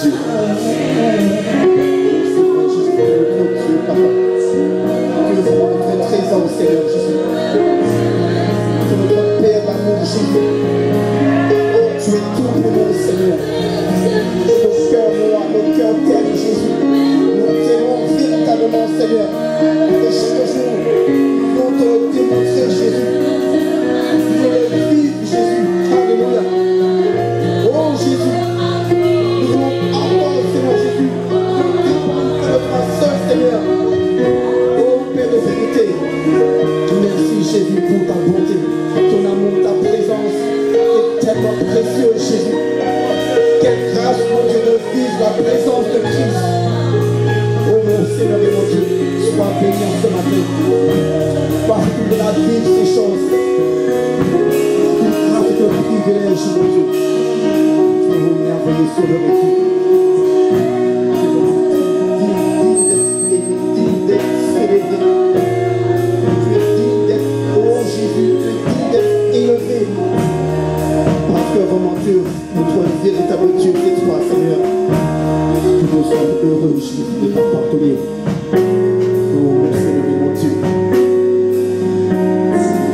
Dieu. C'est vrai, Jésus, tu es notre Dieu, Papa. Tu es vraiment notre trésor, Seigneur Jésus. Tu es notre Père d'amour, Jésus. Tu es tout pour nous, Seigneur. Nos cœurs noirs, nos cœurs ternes, Jésus. Nous t'aimons véritablement, Seigneur. Et chaque jour, nous voulons te le démontrer, Jésus. Nous voulons le vivre, Jésus. Alléluia. Oh, Jésus. Nous voulons encore, Seigneur Jésus, dépendre de notre seul Seigneur. Oh, Père de vérité. Merci, Jésus, pour ta bonté, ton amour, ta présence. C'est tellement précieux, Jésus. Quelle grâce, mon Dieu, de vivre la présence de Christ. Oh mon Seigneur et mon Dieu, sois béni en ce matin. Partout de la vie de ces choses. C'est une grâce et un privilège, mon Dieu. Tu es mon merveilleux sauveur et Dieu. Digne d'être célébré. Tu es digne d'être, oh Jésus, tu es digne d'être élevé. Parce que vraiment Dieu, notre véritable Dieu, c'est toi, Seigneur. Nous sommes heureux, Jésus, de t'appartenir. Oh, mon Seigneur et mon Dieu.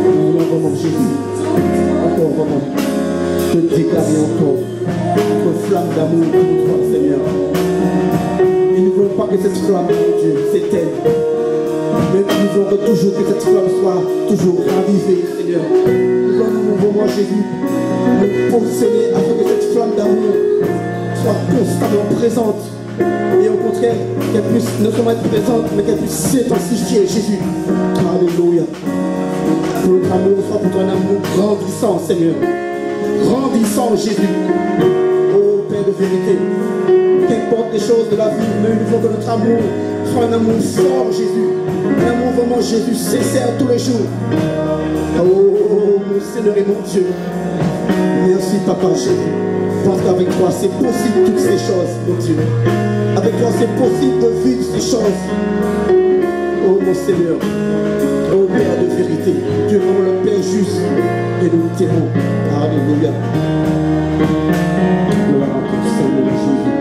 Nous voulons vraiment, Jésus, encore vraiment, te déclarer encore notre flamme d'amour pour toi, Seigneur. Et nous ne voulons pas que cette flamme, mon Dieu, s'éteigne. Mais nous voulons que toujours que cette flamme soit toujours ravivée, Seigneur. Nous voulons vraiment, Jésus, nous positionner afin que cette flamme d'amour soit constamment présente. Et au contraire, qu'elle puisse non seulement être présente, mais qu'elle puisse s'intensifier, Jésus. Alléluia. Que notre amour soit pour toi un amour grandissant, Seigneur. Grandissant, Jésus. Oh Père de vérité. Qu'importe les choses de la vie, mais nous voulons que notre amour soit un amour fort, Jésus. Un amour vraiment, Jésus, sincère tous les jours. Oh, mon Seigneur et mon Dieu. Merci, Papa Jésus. Parce qu'avec toi, c'est possible toutes ces choses, mon Dieu. Avec toi, c'est possible de vivre ces choses. Oh, mon Seigneur. Oh, Père de vérité. Dieu est vraiment le Père juste. Et nous t'aimons. Alléluia. Gloire à ton Seigneur Jésus.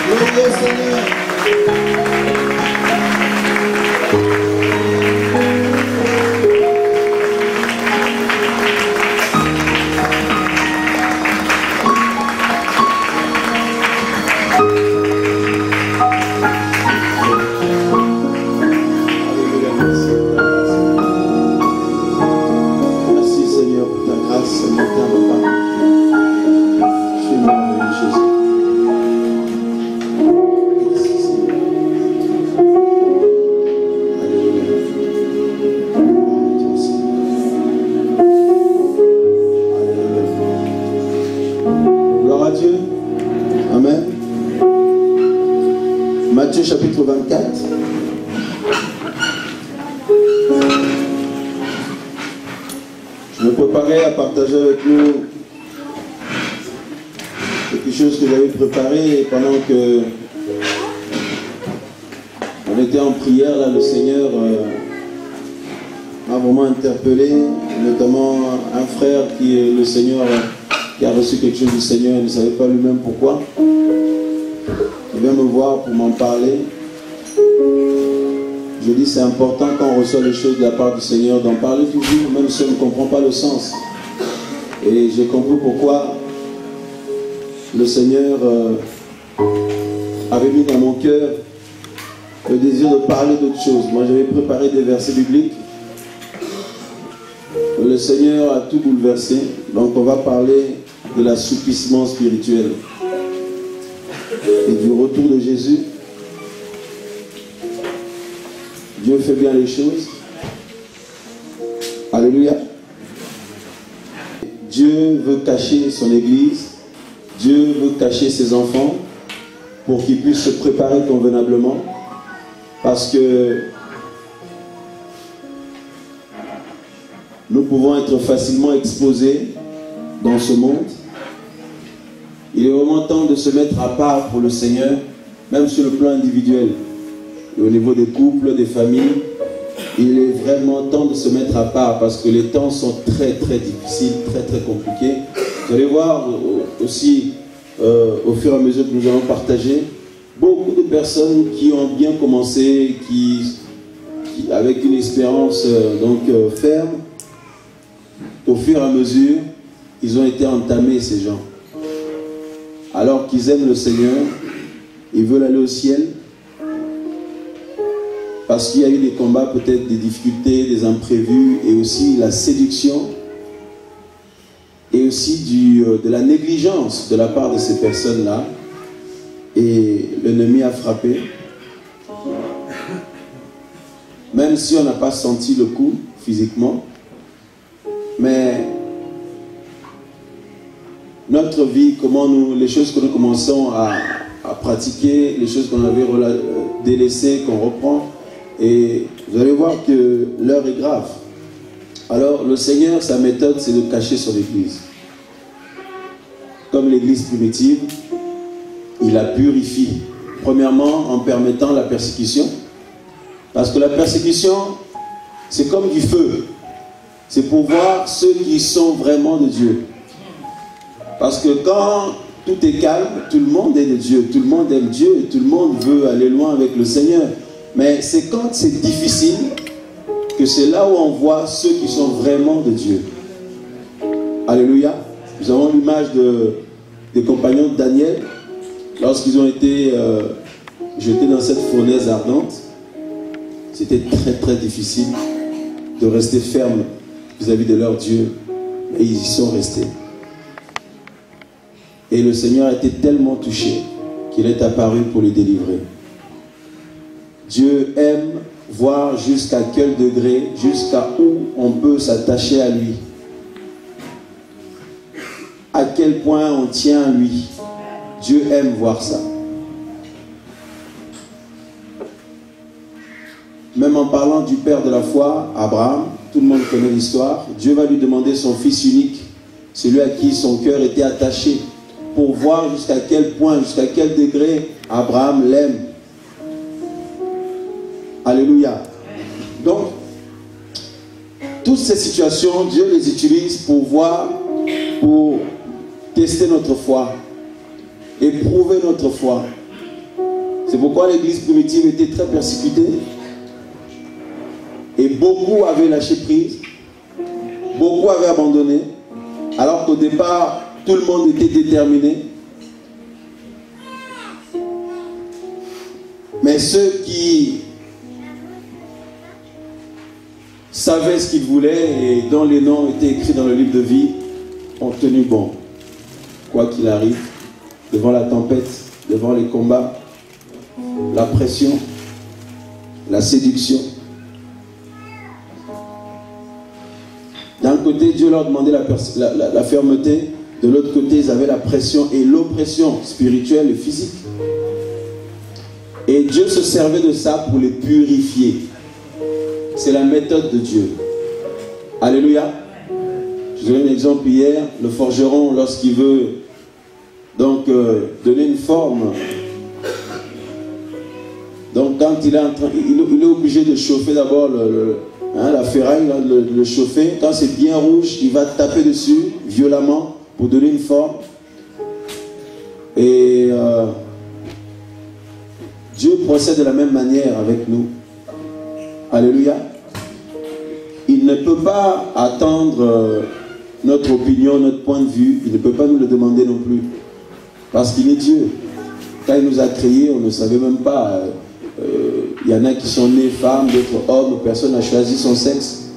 Glorieux Seigneur. Matthieu chapitre 24. Je me préparais à partager avec nous quelque chose que j'avais préparé pendant que on était en prière. Là, le Seigneur m'a vraiment interpellé, notamment un frère qui est le Seigneur, qui a reçu quelque chose du Seigneur, il ne savait pas lui-même pourquoi. Il vient me voir pour m'en parler. Je dis c'est important quand on reçoit les choses de la part du Seigneur d'en parler toujours, même si on ne comprend pas le sens. Et j'ai compris pourquoi le Seigneur avait mis dans mon cœur le désir de parler d'autre chose. Moi j'avais préparé des versets bibliques. Le Seigneur a tout bouleversé. Donc on va parler de l'assouplissement spirituel et du retour de Jésus. Dieu fait bien les choses. Alléluia. Dieu veut cacher son Église. Dieu veut cacher ses enfants pour qu'ils puissent se préparer convenablement. Parce que nous pouvons être facilement exposés dans ce monde. Il est vraiment temps de se mettre à part pour le Seigneur, même sur le plan individuel. Et au niveau des couples, des familles, il est vraiment temps de se mettre à part parce que les temps sont très très difficiles, très très compliqués. Vous allez voir aussi, au fur et à mesure que nous allons partager, beaucoup de personnes qui ont bien commencé, qui avec une espérance ferme, au fur et à mesure, ils ont été entamés, ces gens. Alors qu'ils aiment le Seigneur, ils veulent aller au ciel, parce qu'il y a eu des combats, peut-être des difficultés, des imprévus, et aussi la séduction, et aussi de la négligence de la part de ces personnes-là, et l'ennemi a frappé. Même si on n'a pas senti le coup physiquement, mais notre vie, les choses que nous commençons à pratiquer, les choses qu'on avait délaissées, qu'on reprend, et vous allez voir que l'heure est grave. Alors le Seigneur, sa méthode, c'est de cacher son Église. Comme l'Église primitive, il la purifie. Premièrement, en permettant la persécution. Parce que la persécution, c'est comme du feu. C'est pour voir ceux qui sont vraiment de Dieu. Parce que quand tout est calme, tout le monde est de Dieu. Tout le monde aime Dieu et tout le monde veut aller loin avec le Seigneur. Mais c'est quand c'est difficile que c'est là où on voit ceux qui sont vraiment de Dieu. Alléluia. Nous avons l'image des compagnons de Daniel lorsqu'ils ont été jetés dans cette fournaise ardente. C'était très très difficile de rester ferme vis-à-vis de leur Dieu. Et ils y sont restés. Et le Seigneur a été tellement touché qu'il est apparu pour les délivrer. Dieu aime voir jusqu'à quel degré, jusqu'à où on peut s'attacher à lui. À quel point on tient à lui. Dieu aime voir ça. Même en parlant du père de la foi, Abraham, tout le monde connaît l'histoire, Dieu va lui demander son fils unique, celui à qui son cœur était attaché, pour voir jusqu'à quel point, jusqu'à quel degré Abraham l'aime. Alléluia. Donc, toutes ces situations, Dieu les utilise pour voir, pour tester notre foi. éprouver notre foi. C'est pourquoi l'église primitive était très persécutée. Et beaucoup avaient lâché prise. Beaucoup avaient abandonné. Alors qu'au départ, tout le monde était déterminé. Mais ceux qui savaient ce qu'ils voulaient et dont les noms étaient écrits dans le livre de vie ont tenu bon. Quoi qu'il arrive, devant la tempête, devant les combats, la pression, la séduction. D'un côté, Dieu leur demandait la fermeté. De l'autre côté, ils avaient la pression et l'oppression spirituelle et physique. Et Dieu se servait de ça pour les purifier. C'est la méthode de Dieu. Alléluia. Je vous donne un exemple hier. Le forgeron, lorsqu'il veut donc donner une forme, donc quand il est obligé de chauffer d'abord la ferraille, le chauffer. Quand c'est bien rouge, il va taper dessus violemment pour donner une forme. Et Dieu procède de la même manière avec nous. Alléluia. Il ne peut pas attendre notre opinion, notre point de vue. Il ne peut pas nous le demander non plus. Parce qu'il est Dieu. Quand il nous a créés, on ne savait même pas. Il y en a qui sont nés femmes, d'autres hommes. Personne n'a choisi son sexe.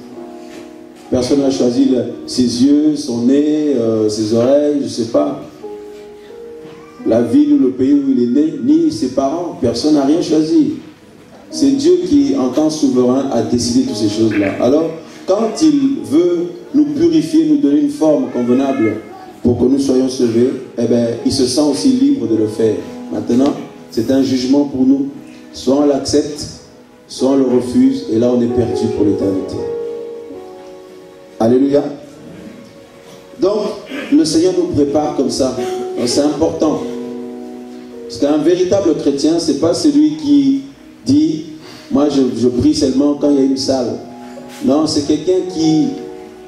Personne n'a choisi ses yeux, son nez, ses oreilles, je ne sais pas. La ville ou le pays où il est né, ni ses parents. Personne n'a rien choisi. C'est Dieu qui, en tant que souverain, a décidé toutes ces choses-là. Alors, quand il veut nous purifier, nous donner une forme convenable pour que nous soyons sauvés, eh bien, il se sent aussi libre de le faire. Maintenant, c'est un jugement pour nous. Soit on l'accepte, soit on le refuse, et là on est perdu pour l'éternité. Alléluia. Donc, le Seigneur nous prépare comme ça. C'est important. Parce qu'un véritable chrétien, ce n'est pas celui qui dit, moi je prie seulement quand il y a une salle. Non, c'est quelqu'un qui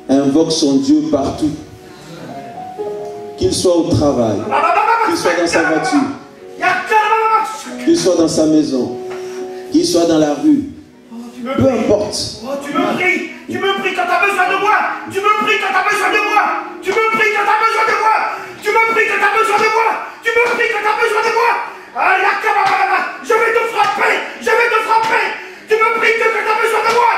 invoque son Dieu partout. Qu'il soit au travail, qu'il soit dans sa voiture, qu'il soit dans sa maison, qu'il soit dans la rue, peu importe. Oh, tu me pries quand tu as besoin de moi, tu me pries quand tu as besoin de moi, tu me pries quand tu as besoin de moi, tu me pries quand tu as besoin de moi, tu me pries quand tu as besoin de moi. Je vais te frapper, je vais te frapper, tu me pries que quand tu as besoin de moi.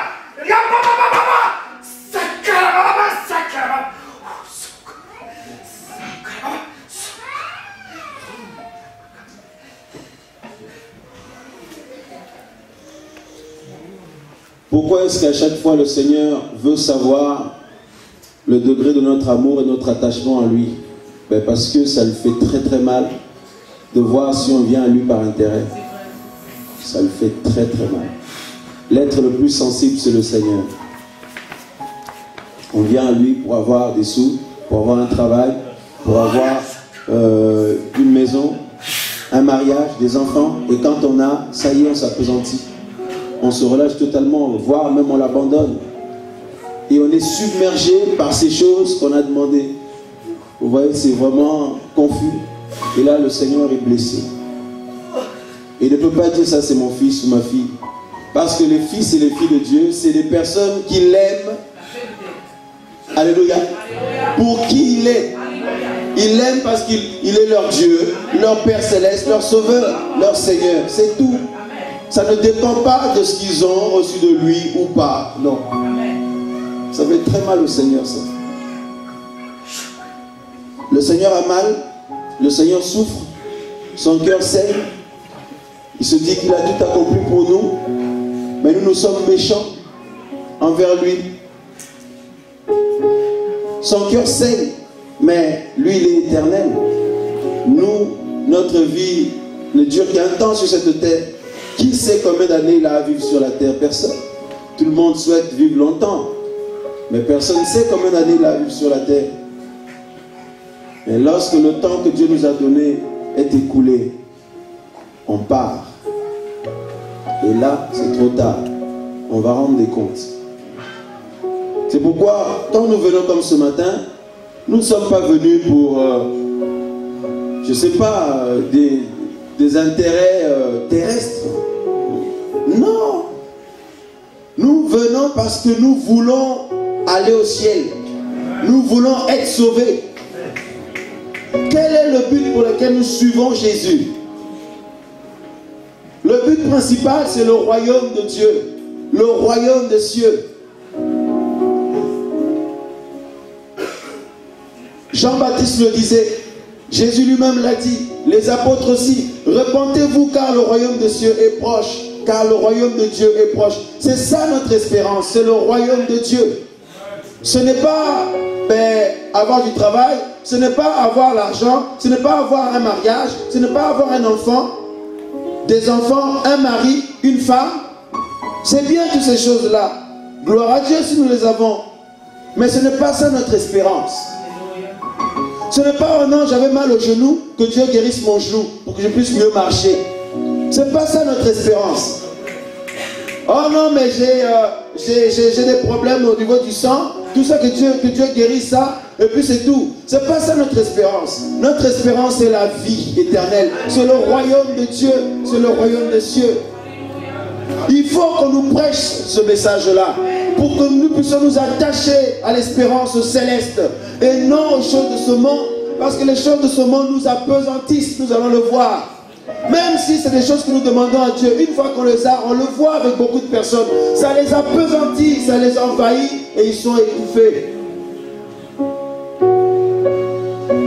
Pourquoi est-ce qu'à chaque fois le Seigneur veut savoir le degré de notre amour et notre attachement à lui? Ben parce que ça lui fait très très mal de voir si on vient à lui par intérêt. Ça lui fait très très mal. L'être le plus sensible, c'est le Seigneur. On vient à lui pour avoir des sous, pour avoir un travail, pour avoir une maison, un mariage, des enfants. Et quand on a, ça y est, on s'appesantit. On se relâche totalement, voire même on l'abandonne. Et on est submergé par ces choses qu'on a demandées. Vous voyez, c'est vraiment confus. Et là, le Seigneur est blessé. Et il ne peut pas dire ça, c'est mon fils ou ma fille. Parce que les fils et les filles de Dieu, c'est des personnes qui l'aiment. Alléluia. Pour qui il est. Il l'aime parce qu'il est leur Dieu, leur Père Céleste, leur Sauveur, leur Seigneur. C'est tout. Ça ne dépend pas de ce qu'ils ont reçu de lui ou pas. Non. Ça fait très mal au Seigneur, ça. Le Seigneur a mal. Le Seigneur souffre. Son cœur saigne. Il se dit qu'il a tout accompli pour nous. Mais nous sommes méchants envers lui. Son cœur saigne. Mais lui, il est éternel. Nous, notre vie ne dure qu'un temps sur cette terre. Qui sait combien d'années il a à vivre sur la terre? Personne. Tout le monde souhaite vivre longtemps. Mais personne ne sait combien d'années il a à vivre sur la terre. Et lorsque le temps que Dieu nous a donné est écoulé, on part. Et là, c'est trop tard. On va rendre des comptes. C'est pourquoi, quand nous venons comme ce matin, nous ne sommes pas venus pour, je ne sais pas, des intérêts terrestres. Non. Nous venons parce que nous voulons aller au ciel. Nous voulons être sauvés. Quel est le but pour lequel nous suivons Jésus? Le but principal, c'est le royaume de Dieu. Le royaume des cieux. Jean-Baptiste le disait, Jésus lui-même l'a dit, les apôtres aussi, repentez-vous car le royaume des cieux est proche, car le royaume de Dieu est proche. C'est ça notre espérance, c'est le royaume de Dieu. Ce n'est pas avoir du travail, ce n'est pas avoir l'argent, ce n'est pas avoir un mariage, ce n'est pas avoir un enfant, des enfants, un mari, une femme. C'est bien toutes ces choses-là. Gloire à Dieu si nous les avons. Mais ce n'est pas ça notre espérance. Ce n'est pas, oh non, j'avais mal au genou, que Dieu guérisse mon genou pour que je puisse mieux marcher. Ce n'est pas ça notre espérance. Oh non, mais j'ai des problèmes au niveau du sang. Tout ça, que Dieu guérisse ça, et puis c'est tout. Ce n'est pas ça notre espérance. Notre espérance, c'est la vie éternelle. C'est le royaume de Dieu. C'est le royaume des cieux. Il faut qu'on nous prêche ce message-là pour que nous puissions nous attacher à l'espérance céleste et non aux choses de ce monde, parce que les choses de ce monde nous apesantissent, nous allons le voir. Même si c'est des choses que nous demandons à Dieu, une fois qu'on les a, on le voit avec beaucoup de personnes, ça les apesantit, ça les envahit et ils sont étouffés.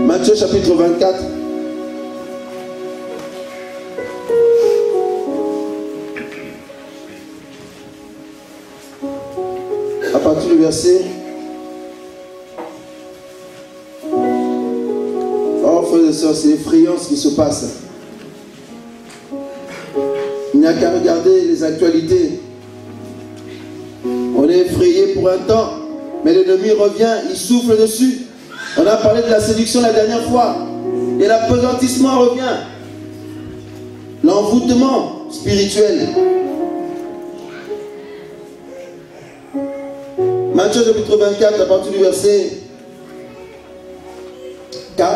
Matthieu chapitre 24. À partir du verset. Oh, frères et sœurs, c'est effrayant ce qui se passe. Il n'y a qu'à regarder les actualités. On est effrayé pour un temps, mais l'ennemi revient, il souffle dessus. On a parlé de la séduction la dernière fois. Et l'apesantissement revient. L'envoûtement spirituel. Matthieu chapitre 24, à partir du verset 4.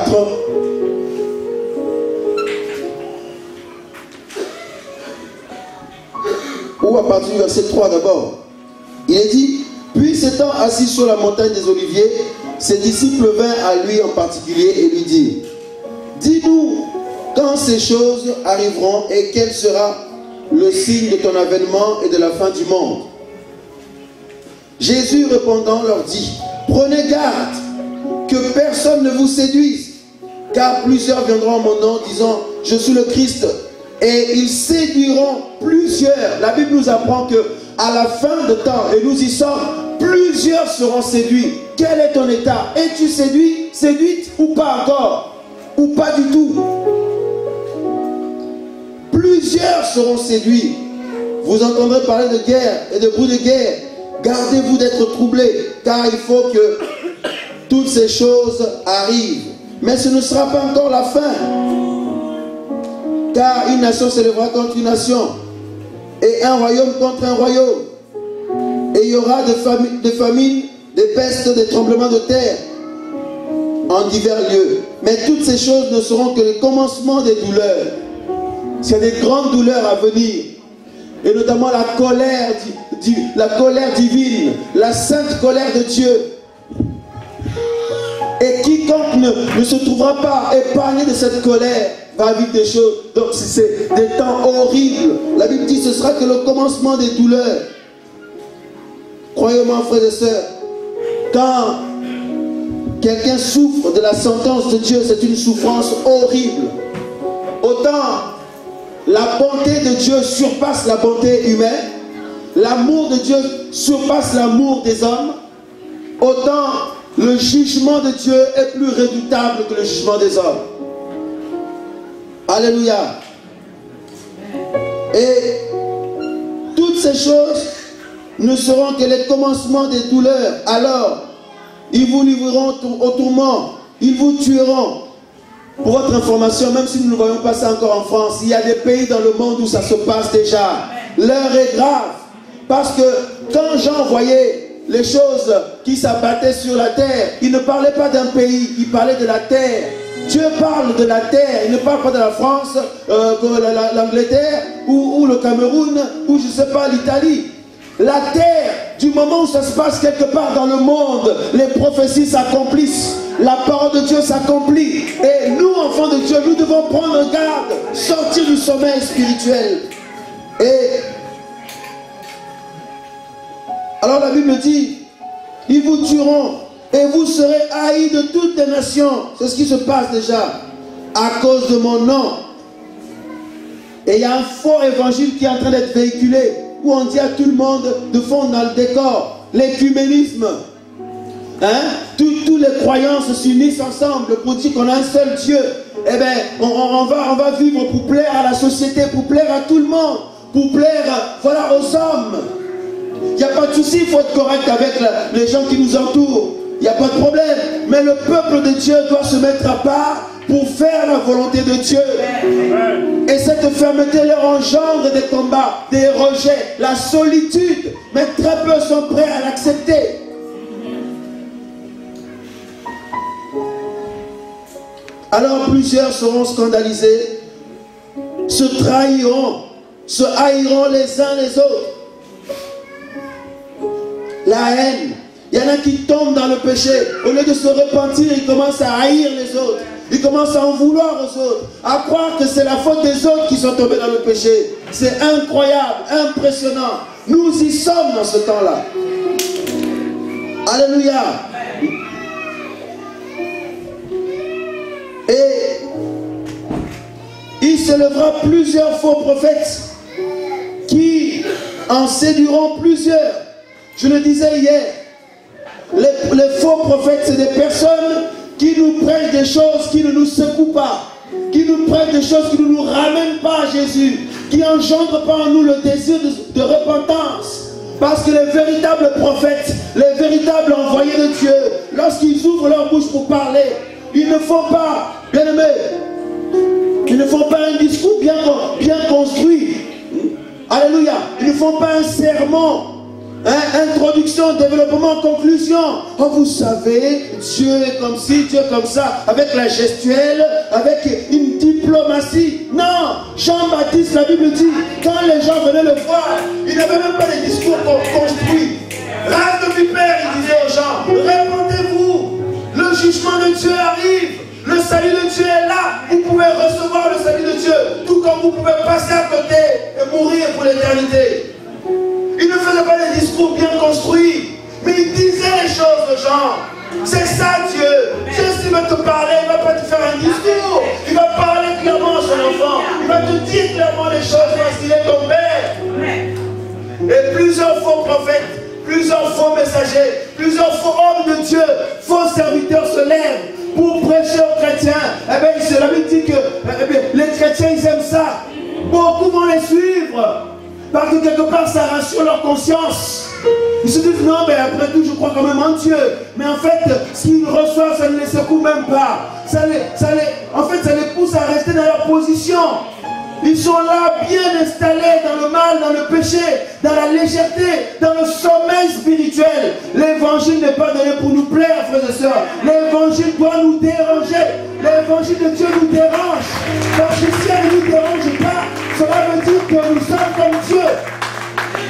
Ou à partir du verset 3 d'abord. Il est dit, puis s'étant assis sur la montagne des Oliviers, ses disciples vinrent à lui en particulier et lui dirent, dis-nous quand ces choses arriveront et quel sera le signe de ton avènement et de la fin du monde. Jésus répondant leur dit, prenez garde que personne ne vous séduise, car plusieurs viendront en mon nom disant, je suis le Christ, et ils séduiront plusieurs. La Bible nous apprend que à la fin de temps, et nous y sommes, plusieurs seront séduits. Quel est ton état? Es-tu séduit, séduite ou pas encore? Ou pas du tout? Plusieurs seront séduits. Vous entendrez parler de guerre et de bruit de guerre. Gardez-vous d'être troublés, car il faut que toutes ces choses arrivent. Mais ce ne sera pas encore la fin. Car une nation s'élèvera contre une nation, et un royaume contre un royaume. Et il y aura des famines, des pestes, des tremblements de terre en divers lieux. Mais toutes ces choses ne seront que le commencement des douleurs. C'est des grandes douleurs à venir. Et notamment la colère divine, la sainte colère de Dieu. Et quiconque ne se trouvera pas épargné de cette colère va vivre des choses. Donc c'est des temps horribles. La Bible dit que ce sera que le commencement des douleurs. Croyez-moi, frères et sœurs, quand quelqu'un souffre de la sentence de Dieu, c'est une souffrance horrible. Autant la bonté de Dieu surpasse la bonté humaine, l'amour de Dieu surpasse l'amour des hommes, autant le jugement de Dieu est plus redoutable que le jugement des hommes. Alléluia. Et toutes ces choses ne seront que les commencements des douleurs. Alors, ils vous livreront au tourment, ils vous tueront. Pour votre information, même si nous ne voyons pas ça encore en France, il y a des pays dans le monde où ça se passe déjà. L'heure est grave. Parce que quand Jean voyait les choses qui s'abattaient sur la terre, il ne parlait pas d'un pays, il parlait de la terre. Dieu parle de la terre, il ne parle pas de la France, l'Angleterre, ou le Cameroun, ou je ne sais pas, l'Italie. La terre, du moment où ça se passe quelque part dans le monde, les prophéties s'accomplissent, la parole de Dieu s'accomplit. Et nous, enfants de Dieu, nous devons prendre garde, sortir du sommeil spirituel. Et alors la Bible dit, ils vous tueront et vous serez haïs de toutes les nations. C'est ce qui se passe déjà à cause de mon nom. Et il y a un faux évangile qui est en train d'être véhiculé, où on dit à tout le monde de fondre dans le décor, l'écuménisme. Hein? Tous les croyants s'unissent ensemble pour dire qu'on a un seul Dieu. Eh bien, on va vivre pour plaire à la société, pour plaire à tout le monde, pour plaire, voilà, aux hommes. Il n'y a pas de souci, il faut être correct avec les gens qui nous entourent. Il n'y a pas de problème. Mais le peuple de Dieu doit se mettre à part pour faire la volonté de Dieu. Et cette fermeté leur engendre des combats, des rejets, la solitude. Mais très peu sont prêts à l'accepter. Alors plusieurs seront scandalisés, se trahiront, se haïront les uns les autres. La haine. Il y en a qui tombent dans le péché. Au lieu de se repentir, ils commencent à haïr les autres. Ils commencent à en vouloir aux autres. À croire que c'est la faute des autres qui sont tombés dans le péché. C'est incroyable, impressionnant. Nous y sommes dans ce temps-là. Alléluia. Et il se lèvera plusieurs faux prophètes qui en séduiront plusieurs. Je le disais hier, les faux prophètes, c'est des personnes qui nous prêchent des choses qui ne nous secouent pas, qui nous prêchent des choses qui ne nous ramènent pas à Jésus, qui n'engendrent pas en nous le désir de repentance. Parce que les véritables prophètes, les véritables envoyés de Dieu, lorsqu'ils ouvrent leur bouche pour parler, ils ne font pas, bien aimé, ils ne font pas un discours bien construit. Alléluia. Ils ne font pas un sermon. Introduction, développement, conclusion. Oh, vous savez, Dieu est comme ci, Dieu est comme ça, avec la gestuelle, avec une diplomatie. Non, Jean-Baptiste, la Bible dit, quand les gens venaient le voir, il n'avait même pas de discours construits. Race de vipère, il disait aux gens, répondez-vous, le jugement de Dieu arrive, le salut de Dieu est là, vous pouvez recevoir le salut de Dieu, tout comme vous pouvez passer à côté et mourir pour l'éternité. Il ne faisait pas des discours bien construits, mais il disait les choses aux gens. C'est ça Dieu. Dieu, s'il veut te parler, il ne va pas te faire un discours. Il va parler clairement à son enfant. Il va te dire clairement les choses parce qu'il est ton Père. Et plusieurs faux prophètes, plusieurs faux messagers, plusieurs faux hommes de Dieu, faux serviteurs se lèvent pour prêcher aux chrétiens. Eh bien, la Bible dit que les chrétiens, ils aiment ça. Beaucoup vont les suivre. Parce que quelque part, ça rassure leur conscience. Ils se disent, non, mais après tout, je crois quand même en Dieu. Mais en fait, ce qu'ils reçoivent, ça ne les secoue même pas. En fait, ça les pousse à rester dans leur position. Ils sont là, bien installés dans le mal, dans le péché, dans la légèreté, dans le sommeil spirituel. L'évangile n'est pas donné pour nous plaire, frères et sœurs. L'évangile doit nous déranger. L'évangile de Dieu nous dérange. Parce que si elle ne nous dérange pas, cela veut dire que nous sommes comme Dieu.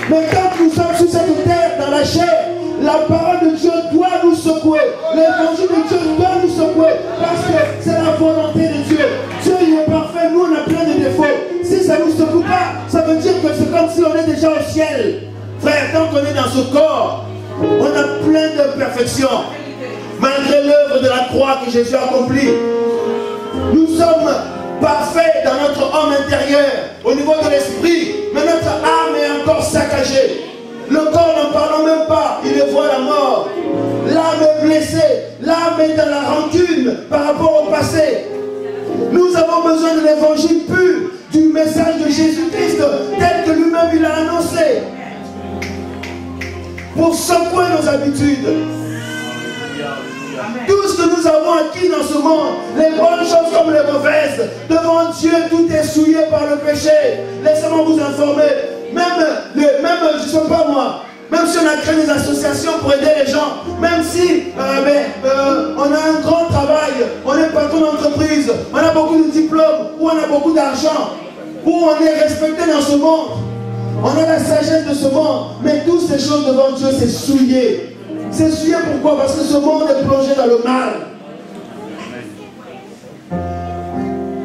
Mais quand nous sommes sur cette terre, dans la chair, la parole de Dieu doit nous secouer. L'évangile de Dieu doit nous secouer. Parce que c'est la volonté de Dieu. Dieu, il est parfait. Nous, on a plein de défauts. Si ça ne nous secoue pas, ça veut dire que c'est comme si on est déjà au ciel. Frère, tant qu'on est dans ce corps, on a plein d'imperfections. Malgré l'œuvre de la croix que Jésus a accomplie, nous sommes parfaits dans notre homme intérieur, au niveau de l'esprit, mais notre âme est encore saccagée. Le corps, n'en parlons même pas, il est voit la mort. L'âme est blessée, l'âme est dans la rancune par rapport au passé. Nous avons besoin de l'évangile pur, du message de Jésus-Christ, tel que lui-même il a annoncé, pour secouer nos habitudes. Tout ce que nous avons acquis dans ce monde, les bonnes choses comme les mauvaises, devant Dieu, tout est souillé par le péché. Laissez-moi vous informer. Même je ne sais pas moi, Même si on a créé des associations pour aider les gens, même si on a un grand travail, on est patron d'entreprise, on a beaucoup de diplômes, ou on a beaucoup d'argent, ou on est respecté dans ce monde, on a la sagesse de ce monde, mais toutes ces choses devant Dieu, c'est souillé. C'est souillé pourquoi? Parce que ce monde est plongé dans le mal.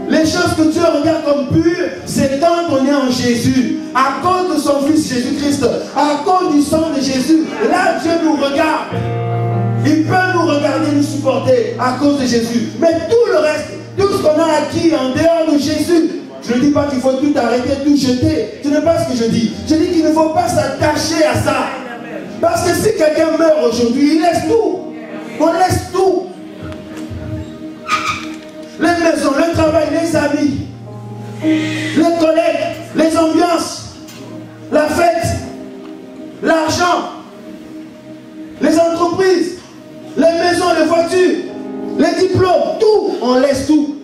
Les choses que Dieu regarde comme pures, c'est quand on est en Jésus. À cause de son Fils Jésus-Christ, à cause du sang de Jésus, là Dieu nous regarde. Il peut nous regarder, nous supporter à cause de Jésus. Mais tout le reste, tout ce qu'on a acquis en dehors de Jésus, je ne dis pas qu'il faut tout arrêter, tout jeter. Ce n'est pas ce que je dis. Je dis qu'il ne faut pas s'attacher à ça. Parce que si quelqu'un meurt aujourd'hui, il laisse tout. On laisse tout. Les maisons, le travail, les amis, les collègues, les ambiances, la fête, l'argent, les entreprises, les maisons, les voitures, les diplômes, tout, on laisse tout.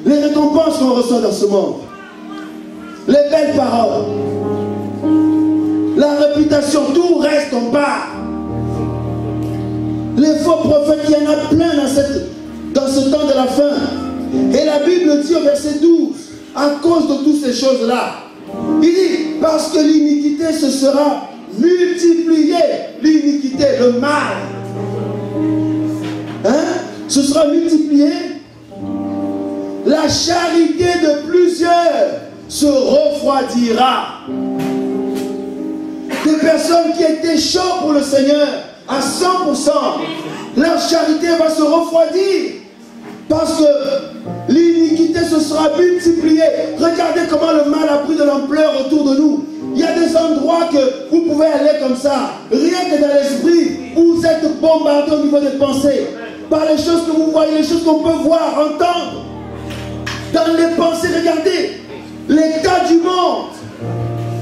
Les récompenses qu'on reçoit dans ce monde, les belles paroles, la réputation, tout reste en bas. Les faux prophètes, il y en a plein dans ce temps de la fin. Et la Bible dit au verset 12, à cause de toutes ces choses-là, il dit, parce que l'iniquité se sera multipliée, l'iniquité, le mal, ce sera multiplié, la charité de plusieurs se refroidira. Des personnes qui étaient chaudes pour le Seigneur, à 100%, leur charité va se refroidir parce que l'iniquité se sera multipliée. Regardez comment le mal a pris de l'ampleur autour de nous. Il y a des endroits que vous pouvez aller comme ça, rien que dans l'esprit, où vous êtes bombardé au niveau des pensées, par les choses que vous voyez, les choses qu'on peut voir, entendre. Dans les pensées, regardez les cas du monde.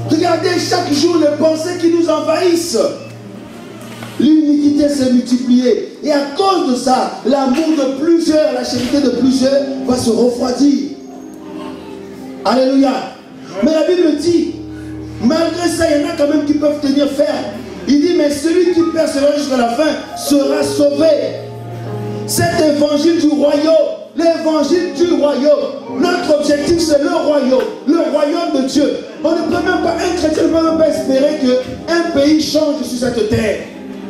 Regardez chaque jour les pensées qui nous envahissent. L'iniquité s'est multipliée. Et à cause de ça, l'amour de plusieurs, la charité de plusieurs va se refroidir. Alléluia. Mais la Bible dit, malgré ça, il y en a quand même qui peuvent tenir ferme. Il dit, mais celui qui persévère jusqu'à la fin sera sauvé. Cet évangile du royaume, l'évangile du royaume, notre objectif c'est le royaume de Dieu. On ne peut même pas, un chrétien ne peut même pas espérer qu'un pays change sur cette terre.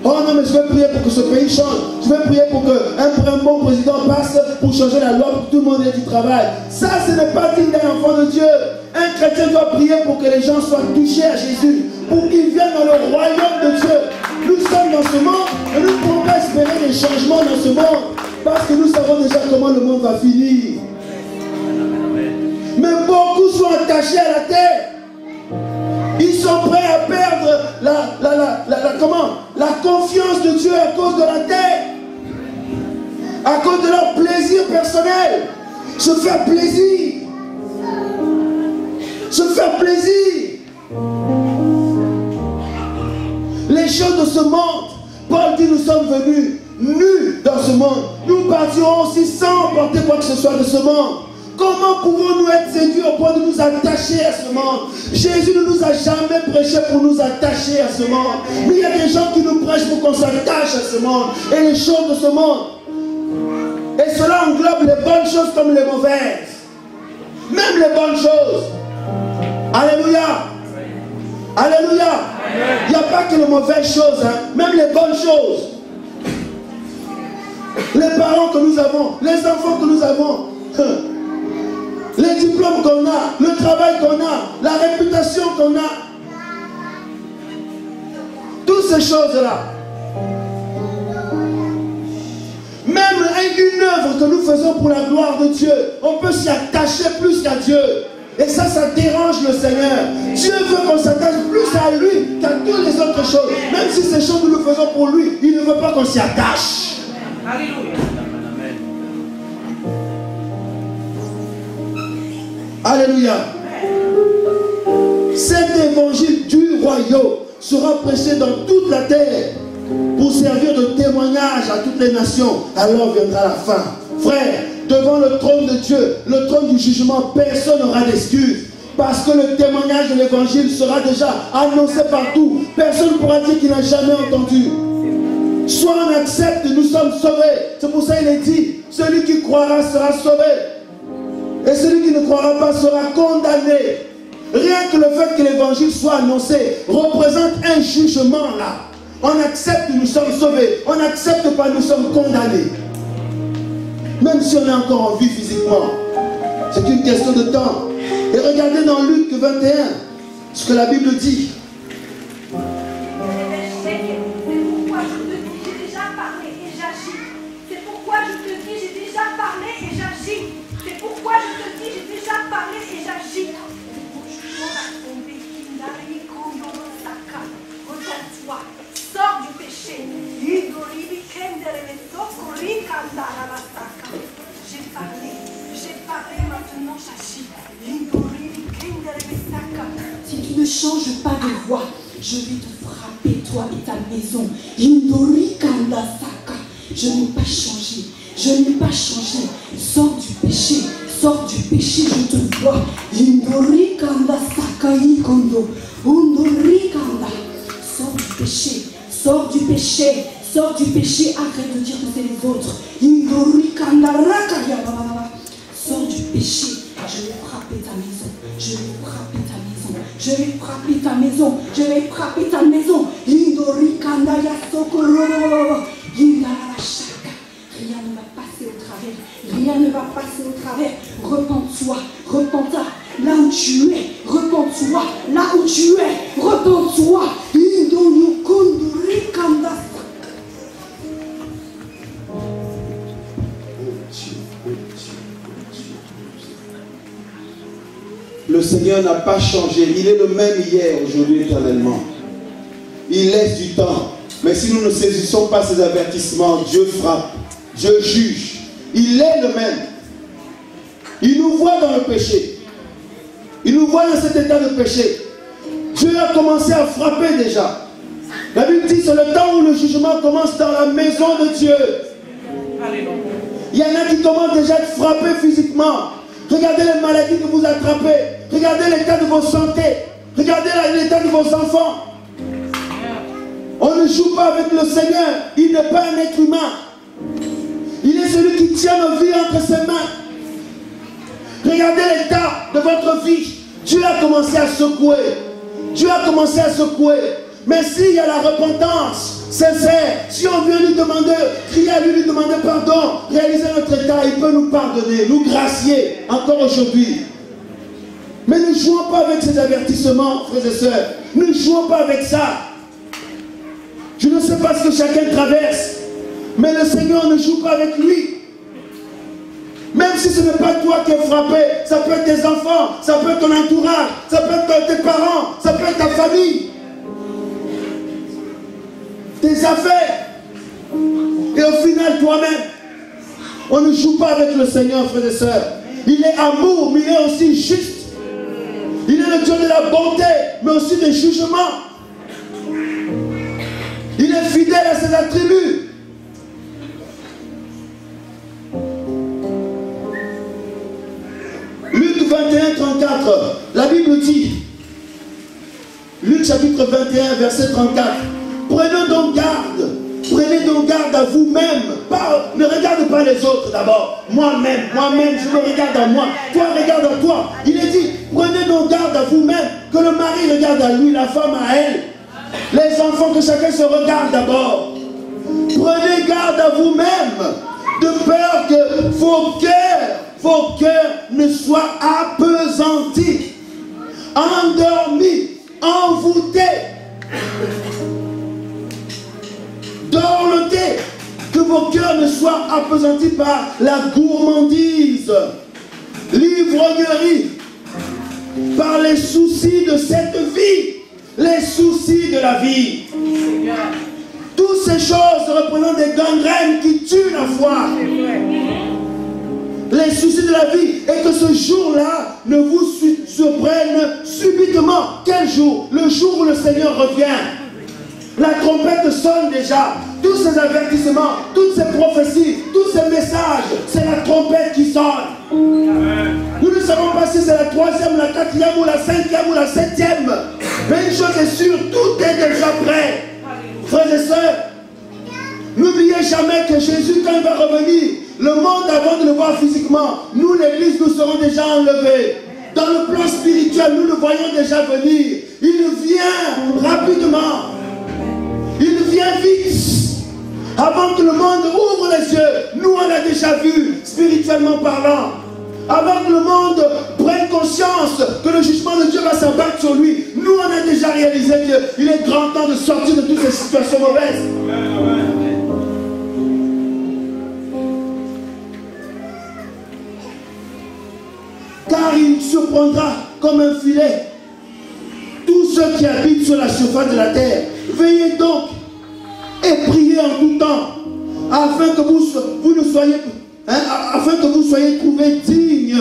Oh non, mais je vais prier pour que ce pays change. Je vais prier pour qu'un bon président passe pour changer la loi, pour que tout le monde ait du travail. Ça, ce n'est pas digne d'un enfant de Dieu. Un chrétien doit prier pour que les gens soient touchés à Jésus, pour qu'ils viennent dans le royaume de Dieu. Nous sommes dans ce monde et nous ne pouvons pas espérer des changements dans ce monde parce que nous savons déjà comment le monde va finir. Mais beaucoup sont attachés à la terre. Ils sont prêts à perdre la confiance de Dieu à cause de la terre, à cause de leur plaisir personnel. Se faire plaisir. Se faire plaisir. Les choses de ce monde, Paul dit, nous sommes venus nus dans ce monde. Nous partirons aussi sans porter quoi que ce soit de ce monde. Comment pouvons-nous être séduits au point de nous attacher à ce monde? Jésus ne nous a jamais prêché pour nous attacher à ce monde. Mais il y a des gens qui nous prêchent pour qu'on s'attache à ce monde et les choses de ce monde. Et cela englobe les bonnes choses comme les mauvaises. Même les bonnes choses. Alléluia. Alléluia. Il n'y a pas que les mauvaises choses, même les bonnes choses. Les parents que nous avons, les enfants que nous avons, les diplômes qu'on a, le travail qu'on a, la réputation qu'on a. Toutes ces choses-là. Même une œuvre que nous faisons pour la gloire de Dieu, on peut s'y attacher plus qu'à Dieu. Et ça dérange le Seigneur. Dieu veut qu'on s'attache plus à lui qu'à toutes les autres choses. Même si ces choses que nous faisons pour lui, il ne veut pas qu'on s'y attache. Alléluia. Alléluia. Cet évangile du royaume sera prêché dans toute la terre pour servir de témoignage à toutes les nations. Alors viendra la fin. Frère, devant le trône de Dieu, le trône du jugement, personne n'aura d'excuses. Parce que le témoignage de l'évangile sera déjà annoncé partout. Personne ne pourra dire qu'il n'a jamais entendu. Soit on accepte, nous sommes sauvés. C'est pour ça qu'il est dit, celui qui croira sera sauvé. Et celui qui ne croira pas sera condamné. Rien que le fait que l'évangile soit annoncé représente un jugement là. On accepte, nous sommes sauvés. On n'accepte pas, nous sommes condamnés. Même si on est encore en vie physiquement. C'est une question de temps. Et regardez dans Luc 21, ce que la Bible dit. C'est pourquoi je te dis, j'ai déjà parlé et j'agis. C'est pourquoi je te dis, j'ai déjà parlé et j'agis. Retourne-toi, sors du péché. J'ai parlé, maintenant j'agis. Si tu ne changes pas de voie, je vais te frapper, toi et ta maison. Je n'ai pas changé. Je n'ai pas changé. Sors du péché. Sors du péché, je te vois. Sors du péché. Sors du péché. Sors du péché. Arrête de dire que c'est les autres. Sors du péché. Je vais frapper ta maison. Je vais frapper ta maison. Je vais frapper ta maison. Je vais frapper ta maison. Rien ne va passer au travers. Rien ne va passer au travers. Repens-toi. Repens-toi. Là où tu es. Repens-toi. Là où tu es. Repens-toi. Le Seigneur n'a pas changé. Il est le même hier, aujourd'hui, éternellement. Il laisse du temps. Mais si nous ne saisissons pas ces avertissements, Dieu frappe. Dieu juge. Il est le même. Il nous voit dans le péché. Il nous voit dans cet état de péché. Dieu a commencé à frapper déjà. La Bible dit, c'est le temps où le jugement commence dans la maison de Dieu. Il y en a qui commencent déjà à être frappés physiquement. Regardez les maladies que vous attrapez. Regardez l'état de vos santé. Regardez l'état de vos enfants. On ne joue pas avec le Seigneur. Il n'est pas un être humain. Il est celui qui tient nos vies entre ses mains. Regardez l'état de votre vie. Dieu a commencé à secouer. Dieu a commencé à secouer. Mais s'il y a la repentance sincère, si on vient lui demander, crier à lui, lui demander pardon, réaliser notre état, il peut nous pardonner, nous gracier, encore aujourd'hui. Mais ne jouons pas avec ces avertissements, frères et sœurs. Ne jouons pas avec ça. Je ne sais pas ce que chacun traverse, mais le Seigneur ne joue pas avec lui. Même si ce n'est pas toi qui es frappé, ça peut être tes enfants, ça peut être ton entourage, ça peut être tes parents, ça peut être ta famille, tes affaires. Et au final, toi-même, on ne joue pas avec le Seigneur, frères et sœurs. Il est amour, mais il est aussi juste. Il est le Dieu de la bonté, mais aussi des jugements. Il est fidèle à ses attributs. Luc 21, 34, la Bible dit, Luc chapitre 21, verset 34, prenez donc garde à vous-même. Ne regarde pas les autres d'abord. Moi-même, je me regarde à moi. Toi, regarde à toi. Il est dit, prenez donc garde à vous-même, que le mari regarde à lui, la femme à elle. Les enfants, que chacun se regarde d'abord. Prenez garde à vous-même, de peur que vos cœurs ne soient appesantis, endormis, envoûtés, dorlotés, que vos cœurs ne soient appesantis par la gourmandise, l'ivrognerie, par les soucis de cette vie, les soucis de la vie. Toutes ces choses représentent des gangrènes qui tuent la foi. Les soucis de la vie, et que ce jour-là ne vous surprenne subitement. Quel jour? Le jour où le Seigneur revient. La trompette sonne déjà. Tous ces avertissements, toutes ces prophéties, tous ces messages, c'est la trompette qui sonne. Nous ne savons pas si si c'est la 3e, la 4e ou la 5e ou la 7e. Mais une chose est sûre, tout est déjà prêt. Frères et sœurs, n'oubliez jamais que Jésus, quand il va revenir, le monde avant de le voir physiquement, nous l'église, nous serons déjà enlevés. Dans le plan spirituel, nous le voyons déjà venir. Il vient rapidement. Il vient vite. Avant que le monde ouvre les yeux, nous on l'a déjà vu, spirituellement parlant. Avant que le monde prenne conscience que le jugement de Dieu va s'abattre sur lui, nous on a déjà réalisé qu'il est grand temps de sortir de toutes ces situations mauvaises. Car il surprendra comme un filet tous ceux qui habitent sur la surface de la terre. Veillez donc et priez en tout temps, afin que vous soyez trouvés dignes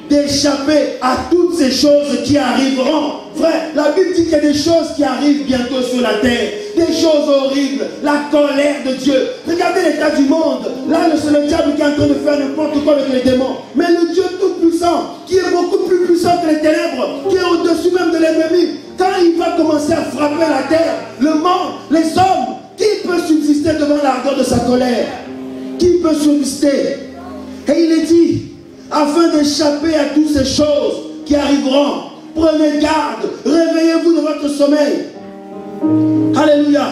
d'échapper à toutes ces choses qui arriveront. Frère, la Bible dit qu'il y a des choses qui arrivent bientôt sur la terre, des choses horribles, la colère de Dieu. Regardez l'état du monde. Là, c'est le diable qui est en train de faire n'importe quoi avec les démons. Mais le Dieu tout-puissant, qui est beaucoup plus puissant que les ténèbres, qui est au-dessus même de l'ennemi, quand il va commencer à frapper la terre, le monde, les hommes, qui peut subsister devant l'ardeur de sa colère? Qui peut subsister? Et il est dit, afin d'échapper à toutes ces choses qui arriveront, prenez garde, réveillez-vous de votre sommeil. Alléluia.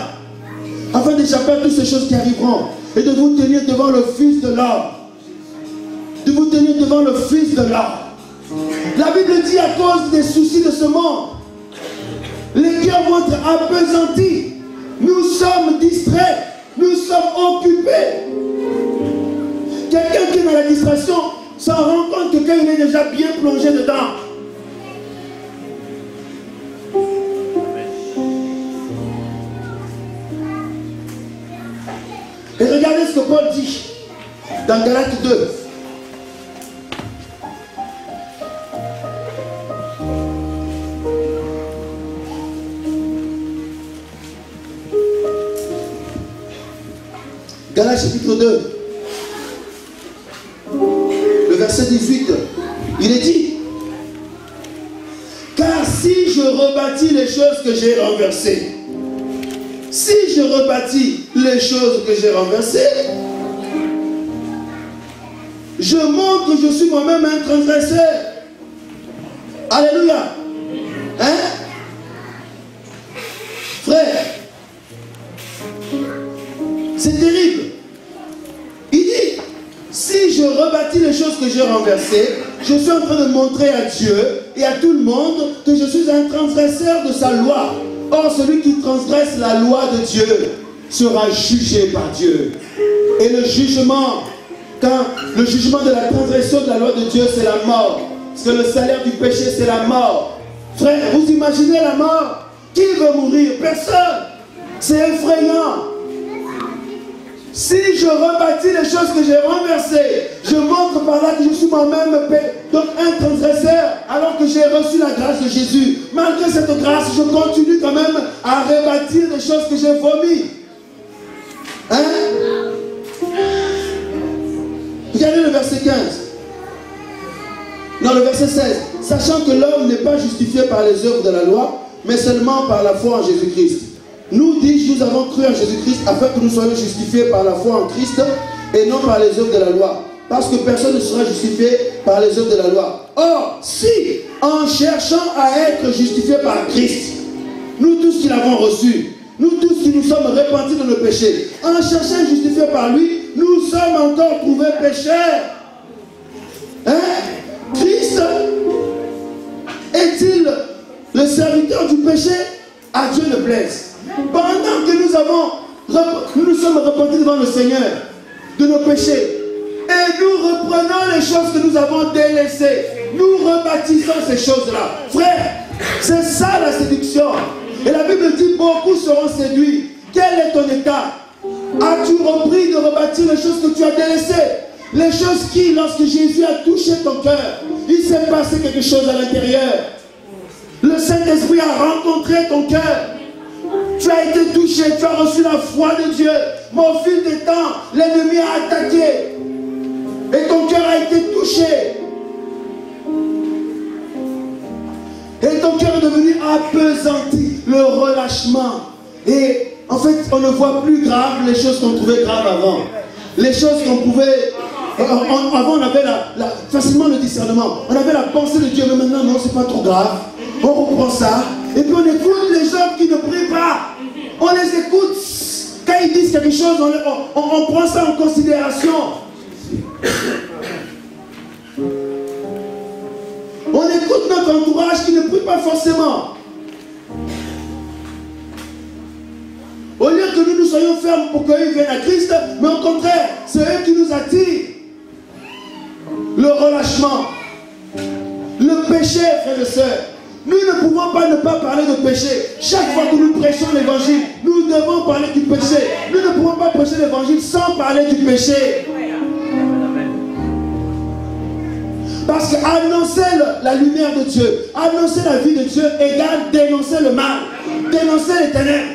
Afin d'échapper à toutes ces choses qui arriveront et de vous tenir devant le Fils de l'homme. De vous tenir devant le Fils de l'homme. La Bible dit, à cause des soucis de ce monde, les cœurs vont être appesantis. Nous sommes distraits, nous sommes occupés. Quelqu'un qui est dans la distraction s'en rend compte que quand il est déjà bien plongé dedans. Et regardez ce que Paul dit dans Galates 2. Galates chapitre 2, le verset 18, il est dit, car si je rebâtis les choses que j'ai renversées, si je rebâtis les choses que j'ai renversées, je montre que je suis moi-même un transgresseur. Alléluia. Hein? Frère, c'est terrible. Il dit, si je rebâtis les choses que j'ai renversées, je suis en train de montrer à Dieu et à tout le monde que je suis un transgresseur de sa loi. Or, celui qui transgresse la loi de Dieu sera jugé par Dieu. Et le jugement, quand le jugement de la transgression de la loi de Dieu, c'est la mort. Parce que le salaire du péché, c'est la mort. Frère, vous imaginez la mort? Qui veut mourir? Personne. C'est effrayant. Si je rebâtis les choses que j'ai renversées, je montre par là que je suis moi-même donc un transgresseur, alors que j'ai reçu la grâce de Jésus. Malgré cette grâce, je continue quand même à rebâtir les choses que j'ai vomies. Hein? Regardez le verset 15. Non, le verset 16. Sachant que l'homme n'est pas justifié par les œuvres de la loi, mais seulement par la foi en Jésus-Christ. Nous, dis-je, nous avons cru en Jésus-Christ afin que nous soyons justifiés par la foi en Christ et non par les œuvres de la loi. Parce que personne ne sera justifié par les œuvres de la loi. Or, si, en cherchant à être justifiés par Christ, nous tous qui l'avons reçu, nous tous qui nous sommes repentis de nos péchés, en cherchant à être justifiés par lui, nous sommes encore trouvés pécheurs. Hein? Christ est-il le serviteur du péché? À Dieu ne plaise. Pendant que nous nous sommes repentis devant le Seigneur de nos péchés et nous reprenons les choses que nous avons délaissées, nous rebâtissons ces choses-là. Frère, c'est ça la séduction. Et la Bible dit, beaucoup seront séduits. Quel est ton état? As-tu repris de rebâtir les choses que tu as délaissées? Les choses qui, lorsque Jésus a touché ton cœur, il s'est passé quelque chose à l'intérieur. Le Saint-Esprit a rencontré ton cœur. Tu as été touché, tu as reçu la foi de Dieu. Mais au fil des temps, l'ennemi a attaqué. Et ton cœur a été touché. appesanti le relâchement. Et en fait, on ne voit plus grave les choses qu'on trouvait graves avant. Les choses qu'on pouvait... Avant, on avait facilement le discernement. On avait la pensée de Dieu, mais maintenant, non, c'est pas trop grave. On reprend ça. Et puis on écoute les gens qui ne prient pas. On les écoute. Quand ils disent quelque chose, on prend ça en considération. On écoute notre entourage qui ne prie pas forcément. Au lieu que nous soyons fermes pour qu'ils viennent à Christ, mais au contraire, c'est eux qui nous attirent. Le relâchement, le péché, frères et sœurs. Nous ne pouvons pas ne pas parler de péché. Chaque fois que nous prêchons l'évangile, nous devons parler du péché. Nous ne pouvons pas prêcher l'évangile sans parler du péché. Parce qu'annoncer la lumière de Dieu, annoncer la vie de Dieu égale dénoncer le mal, dénoncer les ténèbres.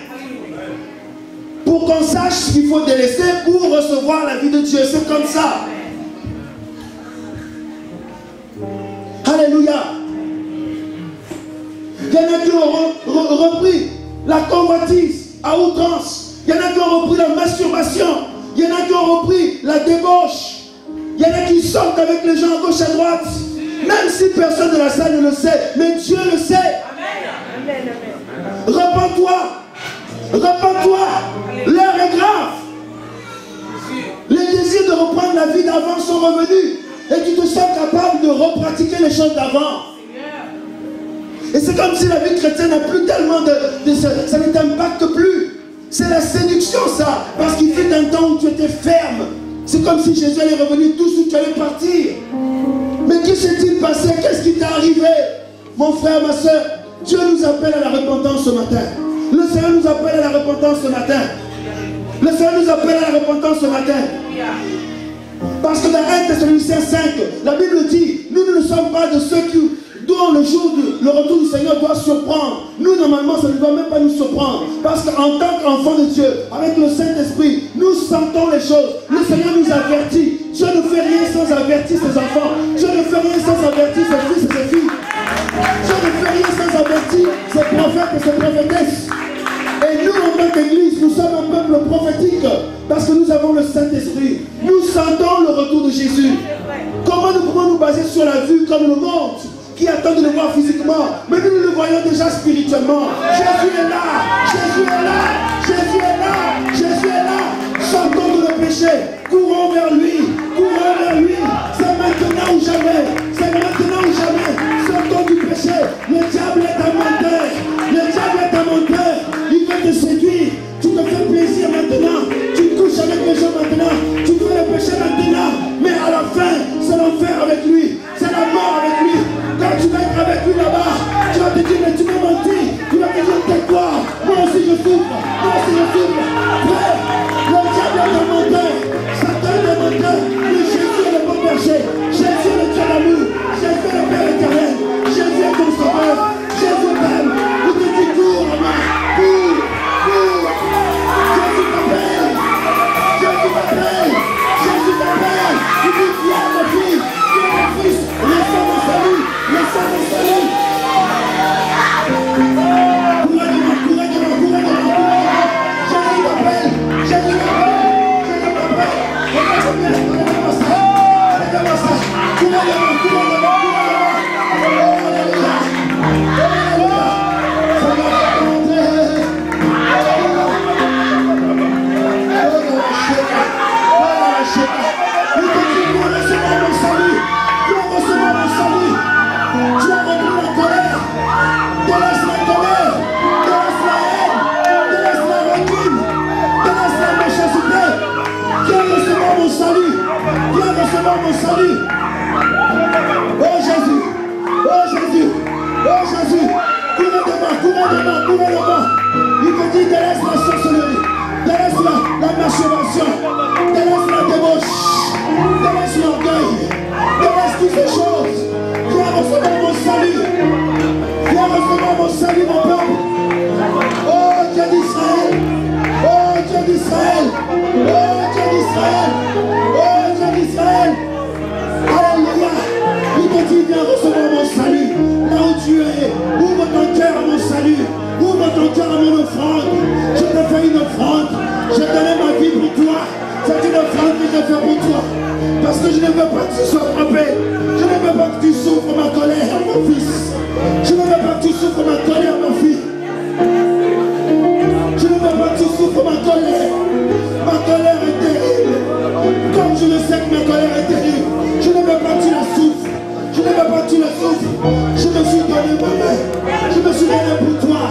Pour qu'on sache ce qu'il faut délaisser pour recevoir la vie de Dieu. C'est comme ça. Alléluia. Il y en a qui ont repris la convoitise à outrance. Il y en a qui ont repris la masturbation. Il y en a qui ont repris la débauche. Il y en a qui sortent avec les gens à gauche à droite. Même si personne de la salle ne le sait. Mais Dieu le sait. Repends-toi. Repends-toi. L'heure est grave. Les désirs de reprendre la vie d'avant sont revenus. Et tu te sens capable de repratiquer les choses d'avant. Et c'est comme si la vie chrétienne n'a plus tellement ça ne t'impacte plus. C'est la séduction ça. Parce qu'il fut un temps où tu étais ferme. C'est comme si Jésus est revenu tout ce où tu allais partir. Mais que s'est-il passé? Qu'est-ce qui t'est arrivé? Mon frère, ma soeur, Dieu nous appelle à la repentance ce matin. Le Seigneur nous appelle à la repentance ce matin. Le Seigneur nous appelle à la repentance ce matin. Parce que dans 1 Thessaloniciens 5, la Bible dit, nous ne sommes pas de ceux dont le jour le retour du Seigneur doit surprendre. Nous, normalement, ça ne doit même pas nous surprendre. Parce qu'en tant qu'enfants de Dieu, avec le Saint-Esprit, nous sentons les choses. Le Seigneur nous avertit. Dieu ne fait rien sans avertir ses enfants. Dieu ne fait rien sans avertir ses fils et ses filles. Dieu ne fait rien sans avertir ses prophètes et ses prophétesses. Et nous, en tant qu'Église, nous sommes un peuple prophétique parce que nous avons le Saint-Esprit. Nous sentons le retour de Jésus. Comment nous pouvons nous baser sur la vue comme le monde qui attend de le voir physiquement? Mais nous le voyons déjà spirituellement. Jésus est là. Jésus est là. Jésus est là. Jésus est là. Sortons de le péché. Courons vers lui. Courons vers lui. C'est maintenant ou jamais. C'est maintenant ou jamais. Sortons du péché. Le diable est un menteur. Le diable est un menteur. Il veut te séduire. Tu te fais plaisir maintenant. Tu couches avec les gens maintenant. Tu fais le péché maintenant. Mais à la fin, c'est l'enfer avec lui. C'est la mort avec lui. Quand tu vas être avec lui là-bas, tu vas te dire, mais tu m'as menti. Tu vas te dire, tais-toi. Moi aussi je souffre. Moi aussi je souffre. Frère, le diable est un menteur. Satan est un menteur. Mais Jésus est le bon berger. Jésus est le Dieu d'amour. Jésus est le Père éternel. Jésus est ton sauveur. Jésus t'aime. Il te dit, cours, maman. Cours. Cours. Jésus t'appelle. Jésus t'appelle. Jésus t'appelle. Il dit, viens ma fille. Viens mon fils. Laisse-moi mon salut. Laisse-moi mon salut. Couragez-moi, couragez-moi, couragez-moi. Jésus t'appelle. Jésus t'appelle. Jésus t'appelle. Regardez-moi ça. Regardez-moi ça. Couragez-moi, couragez-moi, couragez-moi. Alléluia. Alléluia. Ça va rentrer. Il te dit, viens recevoir mon salut. Viens recevoir mon salut. Tu as repris la colère. Délaisse la colère. Délaisse la haine. Délaisse la rancune. Délaisse la méchanceté. Viens recevoir mon salut. Viens recevoir mon salut. Oh Jésus. Oh Jésus. Oh Jésus. Courez devant, courez devant, courez devant. Il te dit, délaisse la sorcellerie. Délaisse la masturbation. Délaisse la débauche. Délaisse l'orgueil. Délaisse toutes ces choses. Viens recevoir mon salut. Viens recevoir mon salut, mon peuple. Oh Dieu d'Israël. Oh Dieu d'Israël. Oh Dieu d'Israël. Oh Dieu d'Israël. Alléluia. Il te dit, viens recevoir mon salut. Là où tu es, ouvre ton cœur à mon salut. offrande. Je te fais une offrande. J'ai donné ma vie pour toi. C'est une offrande que je fais pour toi. Parce que je ne veux pas que tu sois frappé. Je ne veux pas que tu souffres ma colère, mon fils. Je ne veux pas que tu souffres ma colère, ma fille. Je ne veux pas que tu souffres ma colère. Ma colère est terrible. Comme je le sais que ma colère est terrible. Je ne veux pas que tu la souffres. Je ne veux pas que tu la souffres. Je me suis donné moi-même. Je me suis donné pour toi.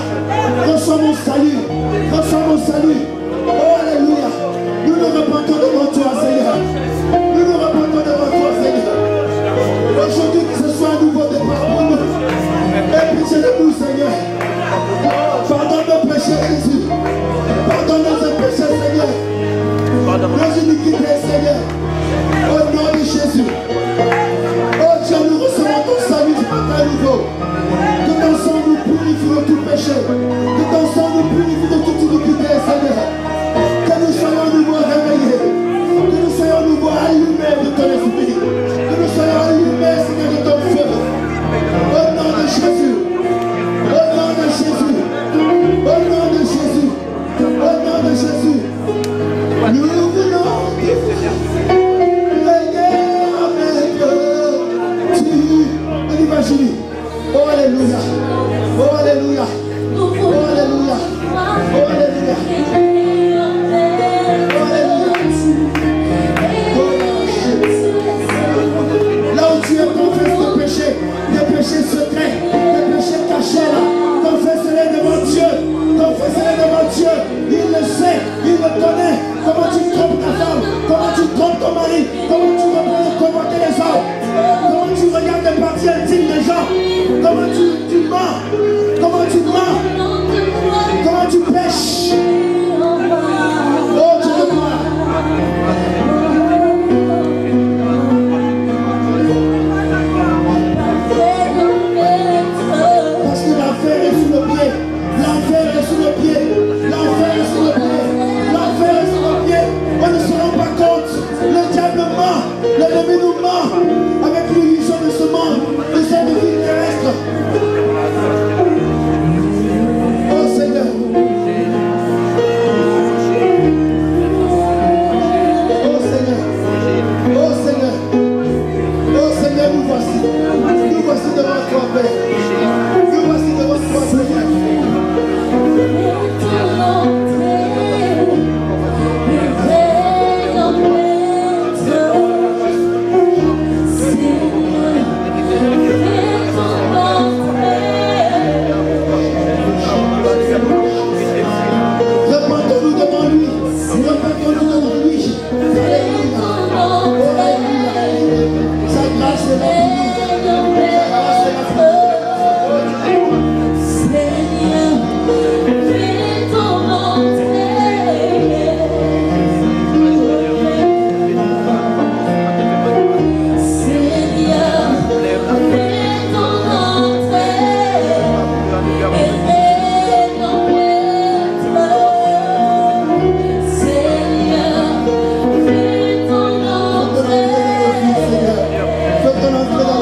Reçois mon salut. Reçois mon salut. Oh, alléluia. Nous nous repentons devant toi, Seigneur. Nous nous repentons devant toi, Seigneur. Aujourd'hui, que ce soit un nouveau départ pour nous. Et pitié de nous, Seigneur. Pardonne nos péchés, Jésus. Pardonne nos péchés, Seigneur. Nos iniquités, Seigneur. Au nom de Jésus. Oh Dieu, nous recevons ton salut du matin nouveau. Que ton sang nous purifie de tout péché. Que ton sang nous purifie de toute iniquité, Seigneur. Que nous soyons nouveau réveillés. Que nous soyons nouveau allumés de ton esprit. Que nous soyons allumés, Seigneur, de ton feu. Au nom de Jésus. Au nom de Jésus. Au nom de Jésus. Au nom de Jésus. Nous voulons on y va, Julie. Oh alléluia. Oh alléluia. Oh alléluia. Oh alléluia. Là où tu es, confesse tes péchés secrets, tes péchés cachés là. Confesse-les devant Dieu. Confesse-les devant Dieu. Il le sait, il le connaît. Comment tu trompes ta femme, comment tu trompes ton mari, comment tu reprends commenter les hommes, comment tu regardes les parties intimes des gens, comment tu mens, comment tu mens, comment tu pêches. Oh Dieu de gloire. Parce que l'enfer est sous le pied, l'enfer est sous le pied, l'enfer est sous le pied, l'enfer est sous le pied. On ne se rend pas compte. Le diable ment, l'ennemi nous ment avec l'illusion de ce monde, de cette vie terrestre. Oh Seigneur. Oh Seigneur. Oh Seigneur. Oh Seigneur, nous voici. Nous voici devant toi, Père. Nous voici devant toi, Seigneur. Repentons-nous devant lui. Repentons-nous devant lui. Alléluia. Oh, alléluia. Sa grâce est là pour nous. Sa grâce est là pour nous. Fais ton entrée dans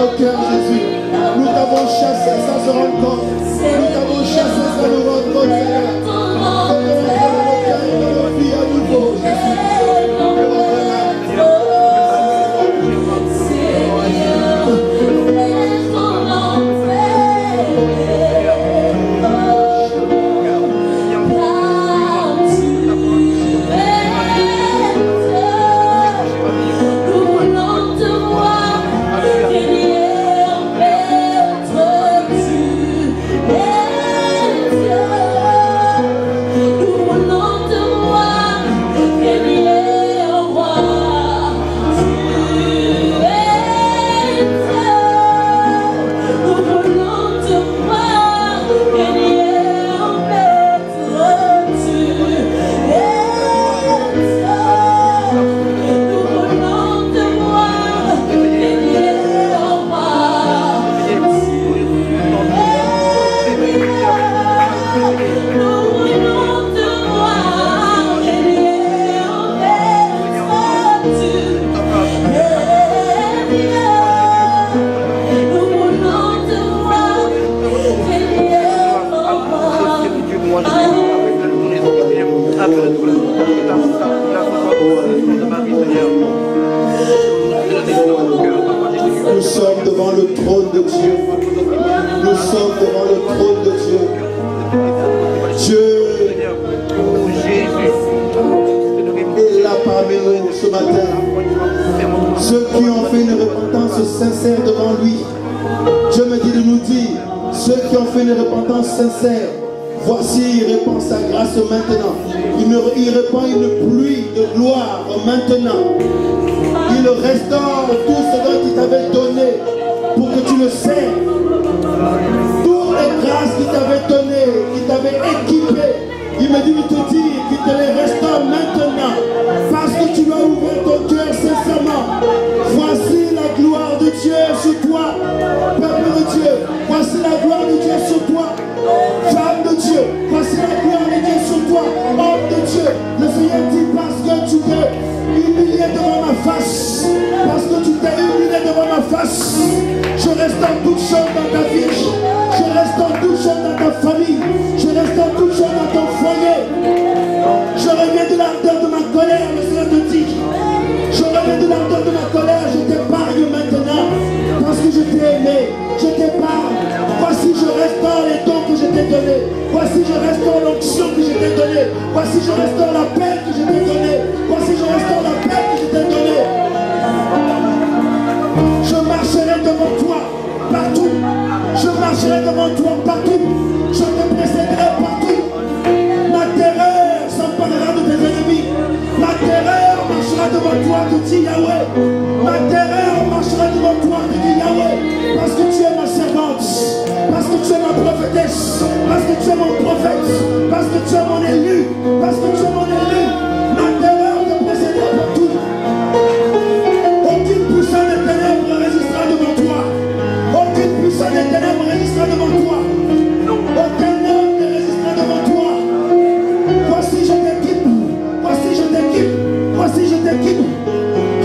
sommes devant le trône de Dieu. Nous sommes devant le trône de Dieu. Dieu est là parmi nous ce matin. Ceux qui ont fait une repentance sincère devant lui. Dieu me dit de nous dire, ceux qui ont fait une repentance sincère, voici, il répand sa grâce maintenant. Il répand une pluie de gloire maintenant. Il restaure tout ce dont il t'avait donné pour que tu le serves. Toutes les grâces qu'il t'avait données, qu'il t'avait équipées, il me dit de te dire qu'il te les restaure maintenant. Parce que tu vas ouvrir ton cœur sincèrement. Voici la gloire de Dieu sur toi. Peuple de Dieu, voici la gloire de Dieu sur toi. Femme de Dieu, voici la gloire de Dieu sur toi. Homme de Dieu, le Seigneur dit parce que tu t'es humilié devant ma face. Parce que tu t'es humilié devant ma face. Je restaure toutes choses dans ta vie. Je restaure toutes choses dans ta famille. Je restaure toutes choses dans ton foyer. Je reviens de l'ardeur de ma colère, le Seigneur te dit. Je reviens de l'ardeur de ma colère, je t'épargne maintenant. Parce que je t'ai aimé, je t'épargne. Voici, je restaure les dons que je t'ai donnés. Voici, je restaure l'onction que je t'ai donnée. Voici, je restaure la paix que je t'ai donnée. Voici, je restaure la paix que je t'ai donnée. Je marcherai devant toi partout. Je marcherai devant toi partout. Je te précéderai partout. Ma terreur s'emparera de tes ennemis. Ma terreur marchera devant toi, te dit Yahweh. Ma terreur marchera devant toi, te dit Yahweh. Parce que tu es ma servante. Parce que tu es ma prophétesse. Parce que tu es mon prophète. Parce que tu es mon élu. Parce que tu es mon élu. Ma terreur te précédera partout. Aucune puissance des ténèbres résistera devant toi. Aucune puissance des ténèbres résistera devant toi. Aucun homme ne résistera devant toi. Voici je t'équipe. Voici je t'équipe. Voici je t'équipe.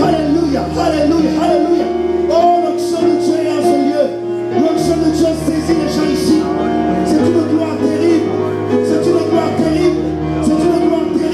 Alléluia, alléluia, alléluia. Oh, l'onction de Dieu est en ce lieu. L'onction de Dieu saisit les gens ici. C'est une gloire terrible. C'est une gloire terrible. C'est une gloire terrible.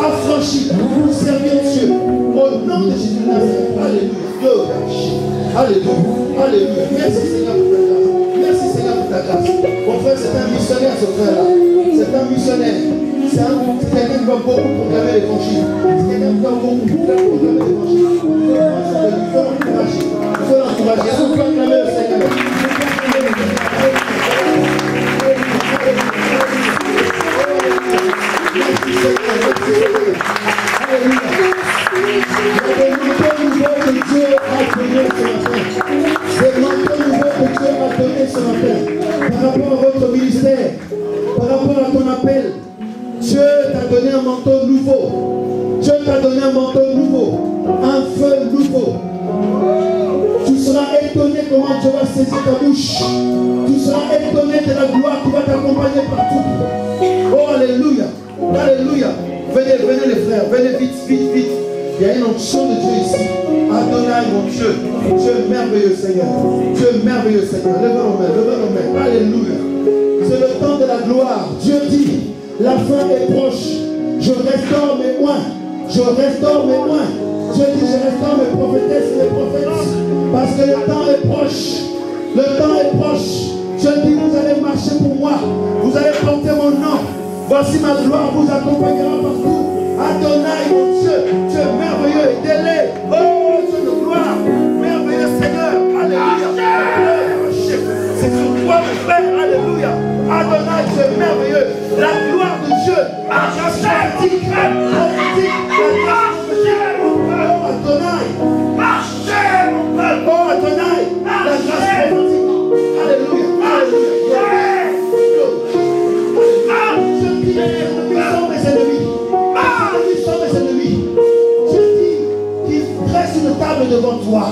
affranchis pour servir Dieu. Au nom de Jésus de Nazareth. Alléluia. Alléluia. Alléluia. Merci Seigneur pour ta grâce. Merci Seigneur pour ta grâce. Mon frère, c'est un missionnaire ce frère-là. C'est un missionnaire. C'est quelqu'un qui va beaucoup proclamer l'évangile. C'est quelqu'un qui va beaucoup proclamer l'évangile. Il faut l'encourager. Il faut l'encourager. Il faut proclamer le Seigneur. Par rapport à votre ministère, par rapport à ton appel, Dieu t'a donné un manteau nouveau. Dieu t'a donné un manteau nouveau, un feu nouveau. Tu seras étonné comment Dieu va saisir ta bouche. Tu seras étonné de la gloire qui va t'accompagner partout. Oh, alléluia. Alléluia. Venez les frères, venez vite, vite, vite. Il y a une onction de Dieu ici. Adonai, mon Dieu. Dieu merveilleux, Seigneur. Dieu merveilleux, Seigneur. Levez nos mains, levez nos mains. Alléluia. C'est le temps de la gloire. Dieu dit, la fin est proche. Je restaure mes moins. Je restaure mes moins. Dieu dit, je restaure mes prophétesses et mes prophètes. Parce que le temps est proche. Le temps est proche. Dieu dit, vous allez marcher pour moi. Vous allez porter mon nom. Voici ma gloire vous accompagnera partout. Adonai, mon Dieu, Dieu merveilleux, aidez-les. Oh, Dieu de gloire, merveilleux Seigneur. Alléluia. C'est sur toi, mon frère. Alléluia. Adonai, Dieu merveilleux. La gloire de Dieu. Prophétique. Oh, Adonai. Oh, Adonai. La grâce prophétique. Alléluia. Alléluia. Sont mes ennemis. Sont mes ennemis. Dieu dit qu'il dresse une table devant toi.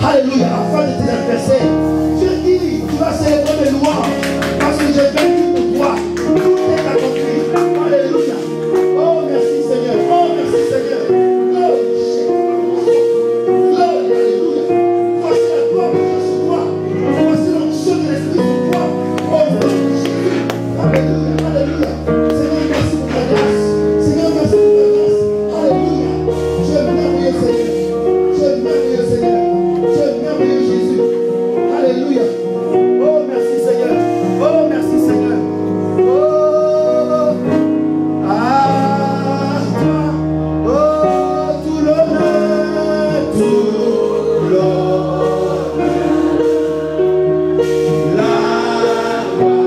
Alléluia. Afin de tes adversaires. Dieu dit tu vas célébrer mes louanges parce que j'ai vaincu pour toi. Tout est accompli. Alléluia. Oh merci Seigneur. Oh merci Seigneur. Gloire. Alléluia. Voici la gloire de Dieu sur toi. Voici l'onction de l'Esprit sur toi. Oh nom de Jésus. Alléluia. Alléluia. Seigneur, merci pour ta grâce. Alléluia. Dieu merveilleux Seigneur. Dieu merveilleux Seigneur. Dieu merveilleux Jésus. Alléluia. Oh, merci Seigneur. Oh, merci Seigneur. Oh, à toi. Oh, tout l'honneur. Tout l'honneur. La gloire.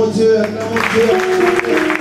Acclamons Dieu, acclamons Dieu.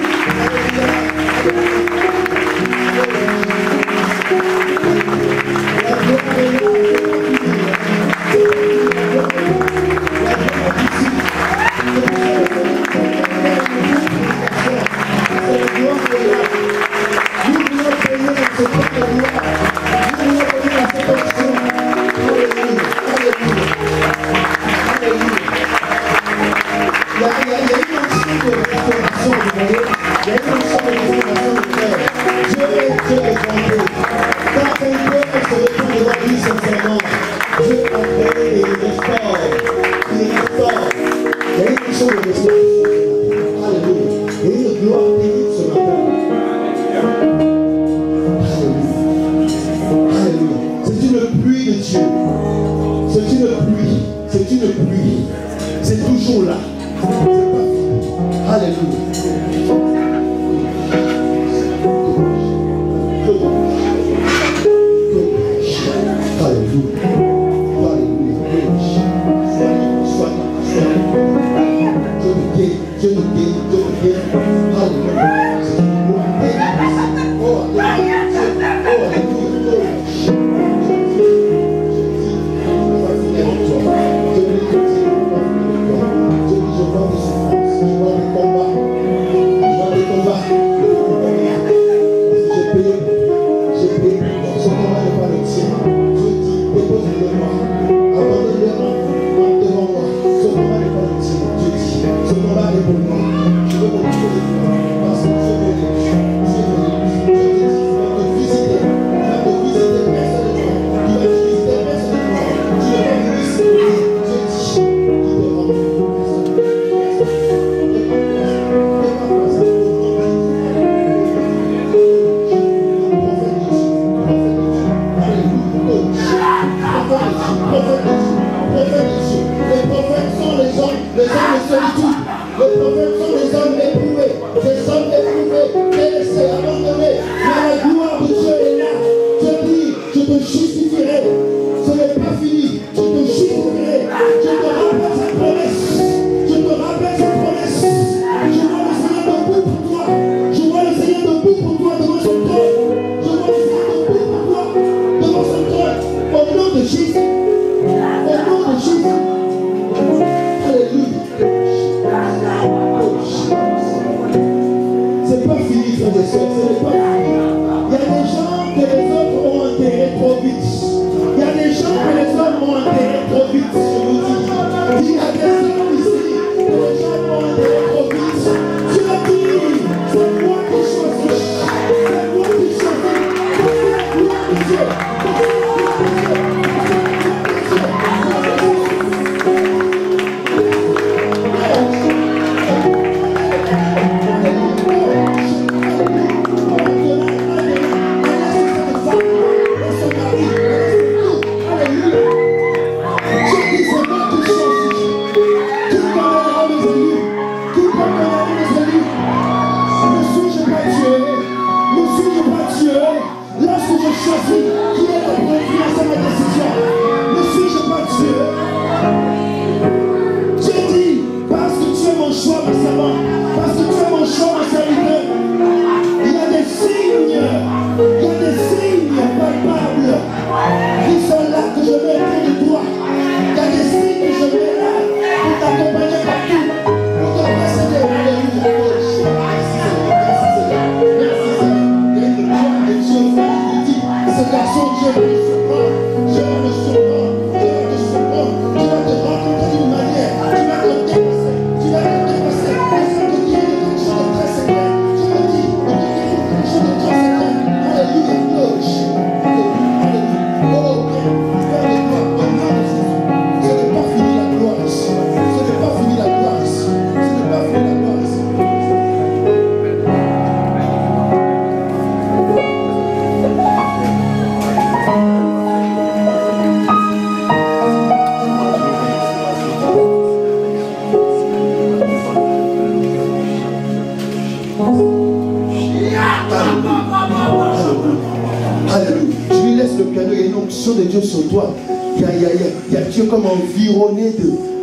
l'onction de Dieu sur toi. Tu es comme environné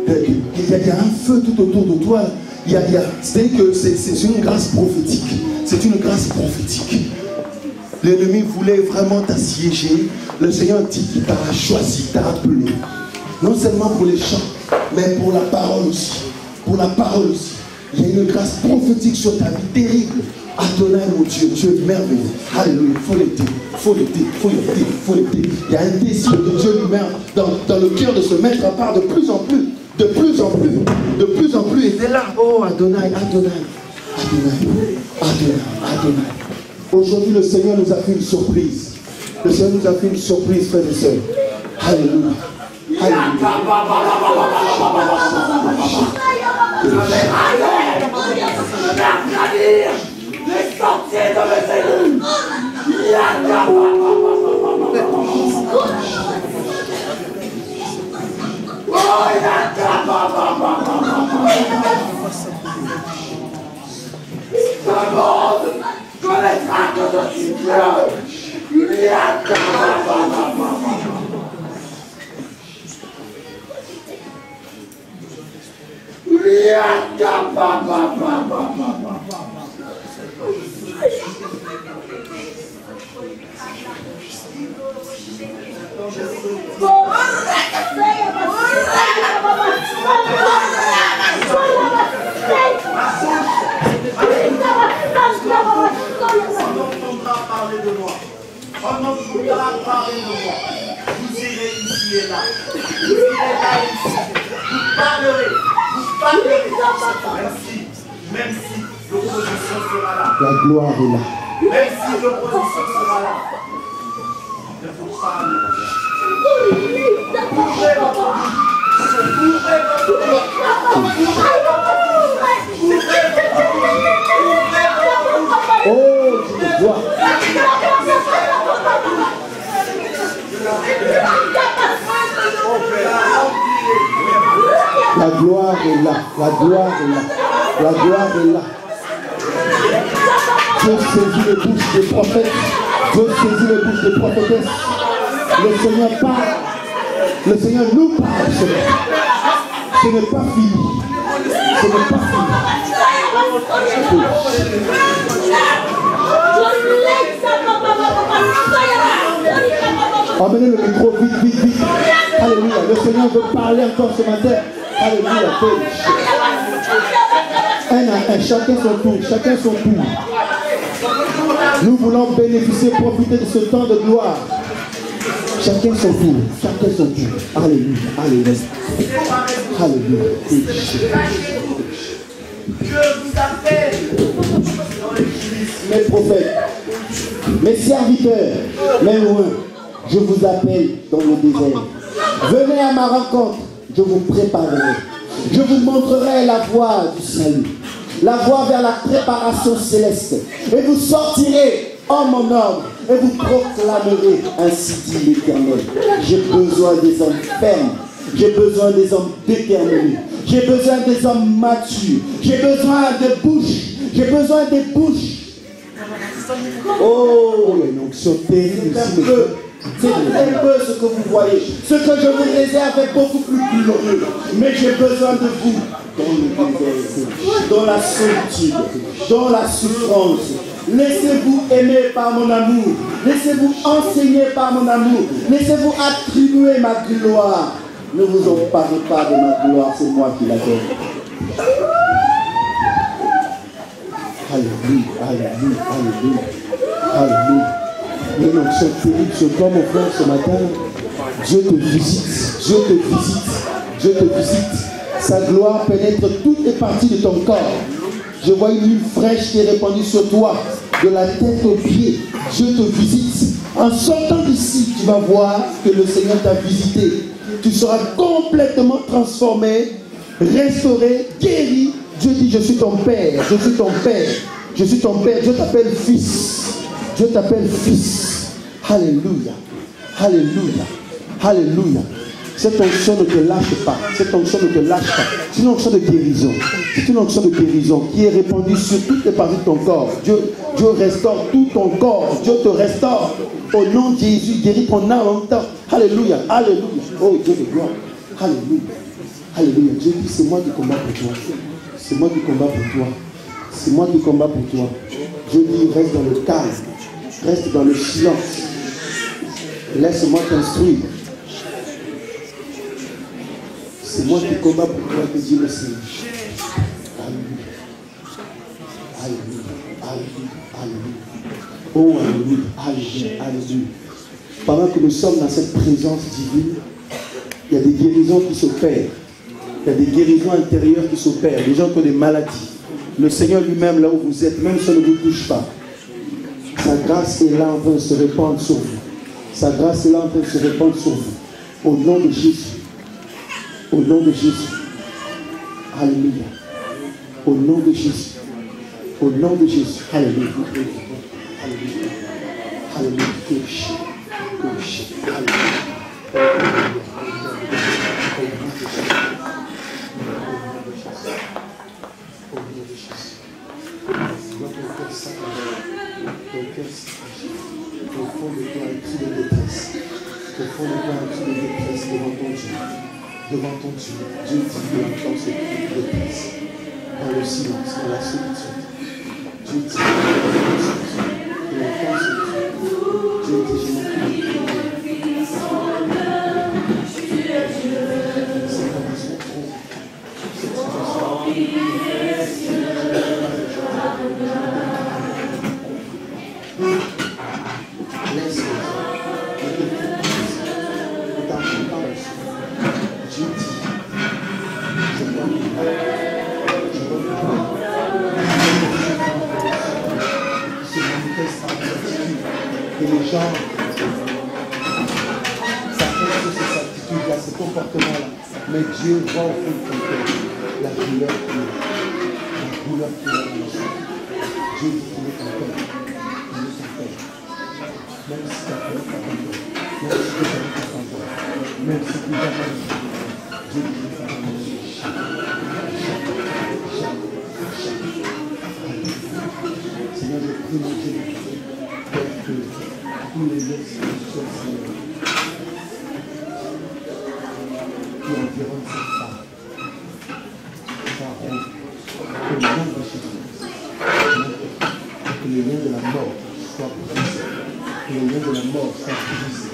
il y a un feu tout autour de toi. C'est-à-dire que c'est une grâce prophétique. C'est une grâce prophétique. L'ennemi voulait vraiment t'assiéger. Le Seigneur dit qu'il t'a choisi, t'a appelé. Non seulement pour les chants, mais pour la parole aussi. Pour la parole aussi. Il y a une grâce prophétique sur ta vie terrible. Adonai, mon Dieu, Dieu est merveilleux. Alléluia, il faut l'été, il faut l'été, il faut l'été, il faut l'été. Il y a un désir de Dieu lui-même dans le cœur de se mettre à part de plus en plus, de plus en plus, de plus en plus. Et dès là, oh Adonai, Adonai, Adonai, Adonai, Adonai. Aujourd'hui, le Seigneur nous a fait une surprise. Le Seigneur nous a fait une surprise, frères et sœurs. Alléluia. Alléluia. Les sorciers de mes cellules. Le monde connaîtra que je suis Dieu. Parler de moi. On entendra parler de moi. Vous irez ici et là. Vous irez là et ici. Vous parlerez. Vous parlerez. Même si l'opposition sera là. La gloire est là. Même si l'opposition sera là. Il faut parler. Ouvrez votre bouche. Ouvrez votre bouche. Oh, tu me vois. La gloire est là. La gloire est là. La gloire est là. Dieu saisit les bouches des prophètes. Dieu saisit les bouches des prophétesses. Le Seigneur parle. Le Seigneur nous parle. Ce n'est pas fini. Ce n'est pas fini. Emmenez le micro vite, vite, vite. Alléluia. Le Seigneur veut parler encore ce matin. Alléluia. Un à un, chacun son tour, chacun son tour. Nous voulons bénéficier, profiter de ce temps de gloire. Chacun son tour, chacun son tour. Alléluia, alléluia. Alléluia. Je vous appelle. Mes prophètes, mes serviteurs, mes loin, je vous appelle dans le désert. Venez à ma rencontre, je vous préparerai. Je vous montrerai la voie du salut, la voie vers la préparation céleste. Et vous sortirez en mon ordre et vous proclamerez, ainsi dit l'Éternel. J'ai besoin des hommes fermes, j'ai besoin des hommes déterminés, j'ai besoin des hommes matures, j'ai besoin de bouches, j'ai besoin des bouches. Oh, il y a une onction terrible ici. C'est un peu ce que vous voyez. Ce que je vous réserve est beaucoup plus glorieux. Mais j'ai besoin de vous dans le désert, dans la solitude, dans la souffrance. Laissez-vous aimer par mon amour. Laissez-vous enseigner par mon amour. Laissez-vous attribuer ma gloire. Ne vous emparez pas de ma gloire, c'est moi qui la donne. Alléluia, alléluia, alléluia, alléluia. Il y a une onction terrible sur toi, mon frère, ce matin. Dieu te visite, Dieu te visite, Dieu te visite. Sa gloire pénètre toutes les parties de ton corps. Je vois une huile fraîche qui est répandue sur toi, de la tête aux pieds. Dieu te visite. En sortant d'ici, tu vas voir que le Seigneur t'a visité. Tu seras complètement transformé, restauré, guéri. Dieu dit, je suis ton Père, je suis ton Père, je suis ton Père. Dieu t'appelle fils. Dieu t'appelle fils. Alléluia. Alléluia. Alléluia. Cette onction ne te lâche pas. Cette onction ne te lâche pas. C'est une onction de guérison. C'est une onction de guérison qui est répandue sur toutes les parties de ton corps. Dieu restaure tout ton corps. Dieu te restaure. Au nom de Jésus, guéris ton âme en même temps. Alléluia. Alléluia. Oh Dieu de gloire. Alléluia. Alléluia. Dieu dit, c'est moi qui combats pour toi. C'est moi qui combats pour toi. C'est moi qui combats pour toi. Dieu dit, reste dans le calme. Reste dans le silence. Laisse-moi t'instruire. C'est moi qui combats pour toi, que Dieu le Seigneur. Alléluia. Alléluia. Alléluia. Alléluia. Oh, alléluia. Alléluia. Alléluia. Pendant que nous sommes dans cette présence divine, il y a des guérisons qui s'opèrent. Il y a des guérisons intérieures qui s'opèrent. Les gens qui ont des maladies. Le Seigneur lui-même, là où vous êtes, même si ça ne vous touche pas, sa grâce est là en train de se répandre sur vous. Sa grâce est là en train de se répandre sur vous. Au nom de Jésus. Au nom de Jésus. Alléluia. Au nom de Jésus. Au nom de Jésus. Alléluia. Alléluia. Alléluia. Au fond de toi, un cri de détresse. Au fond de toi, un cri de détresse devant ton Dieu. Devant ton Dieu. Dieu dit qu'il entend ce cri de détresse. Dans le silence, dans la solitude. Dieu dit qu'il entend ce cri. Dieu dit, je m'en prie. Et les gens s'attendent sur ces attitudes-là, ce comportement-là. Mais Dieu voit au fond de ton cœur la douleur qu'il a. La douleur qu'il a dans le sang. Dieu dit qu'il est ton père. Il est ton père. Même si tu as fait ta conduite, même si tu as fait ta conduite, même si tu as fait ta conduite, Dieu dit qu'il est ton père. Seigneur, je prie mon Dieu, Père, que tous les lieux spirituels, Seigneur, qui environnent cette femme, soient rompus, que le nom de Jésus, que le lien de la mort soit brisé, que le lien de la mort soit brisé,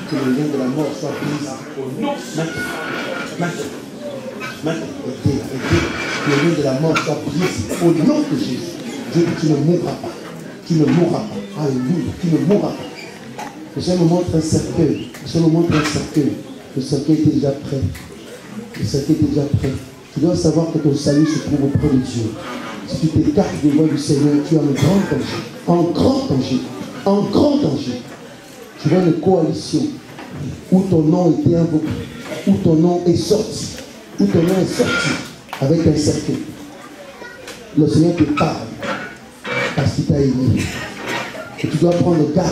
que le lien de la mort soit brisé, au nom maintenant, que le lien de la mort soit brisé, au nom de Jésus. Dieu dit, tu ne mourras pas. Tu ne mourras pas. Alléluia. Tu ne mourras pas. Le Seigneur me montre un cercueil. Le Seigneur me montre un cercueil. Le cercueil était déjà prêt. Le cercueil était déjà prêt. Tu dois savoir que ton salut se trouve auprès de Dieu. Si tu t'écartes des voies du Seigneur, tu es en grand danger. En grand danger. En grand danger. Tu vois une coalition où ton nom était invoqué, où ton nom est sorti, où ton nom est sorti avec un cercueil. Le Seigneur te parle parce qu'il t'a aimé. Et tu dois prendre garde.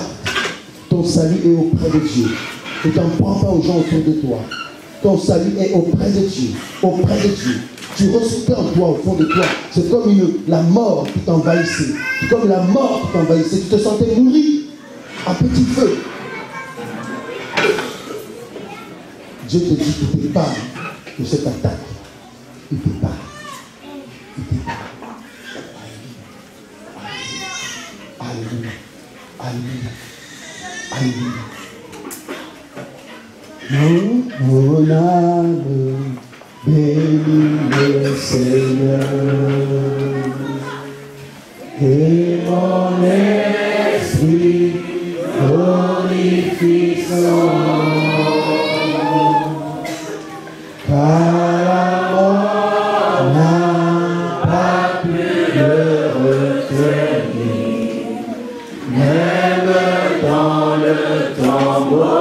Ton salut est auprès de Dieu. Ne t'en prends pas aux gens autour de toi. Ton salut est auprès de Dieu. Auprès de Dieu. Tu respires en toi, au fond de toi. C'est comme la mort qui t'envahissait. C'est comme la mort qui t'envahissait. Tu te sentais mourir à petit feu. Dieu te dit qu'il te parle de cette attaque. Il te parle. Il te parle. Alléluia. Alléluia. Alléluia. Mon âme bénit le Seigneur et mon esprit glorifie son nom. Car la mort n'a pas pu le retenir. Même dans le tombeau,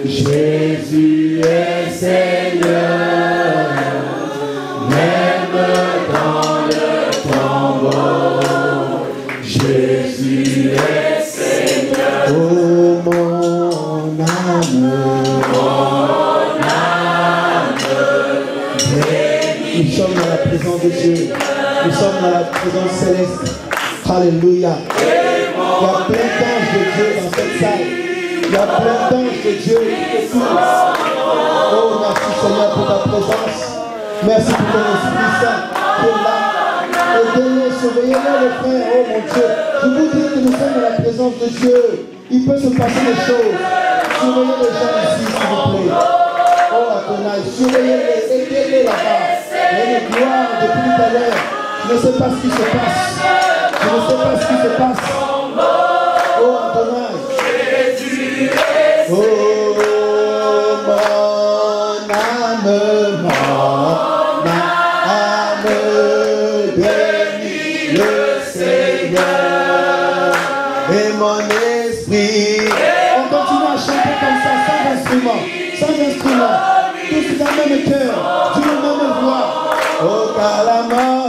Jésus est Seigneur. Même dans le tombeau, Jésus est Seigneur. Oh mon âme, nous sommes dans la présence de Dieu. Nous sommes dans la présence céleste. Alléluia. Il y a plein d'anges de Dieu dans cette salle. Il y a plein d'anges de Dieu qui te touchent. Oh, merci Seigneur pour ta présence. Merci pour ton Esprit Saint. là. Aidez-les, surveillez-les les frères, oh mon Dieu. Je vous dis que nous sommes dans la présence de Dieu. Il peut se passer des choses. Surveillez les gens ici, s'il vous plaît. Oh Adonai, surveillez-les, aidez-les là-bas. Il y a une gloire depuis tout à l'heure. Je ne sais pas ce qui se passe. Je ne sais pas ce qui se passe. Oh Adonai. Oh mon âme, bénis le Seigneur et mon esprit. On continue à chanter comme ça, sans instrument. Sans instrument. Tous dans le même cœur, d'une même voix. Oh car la mort.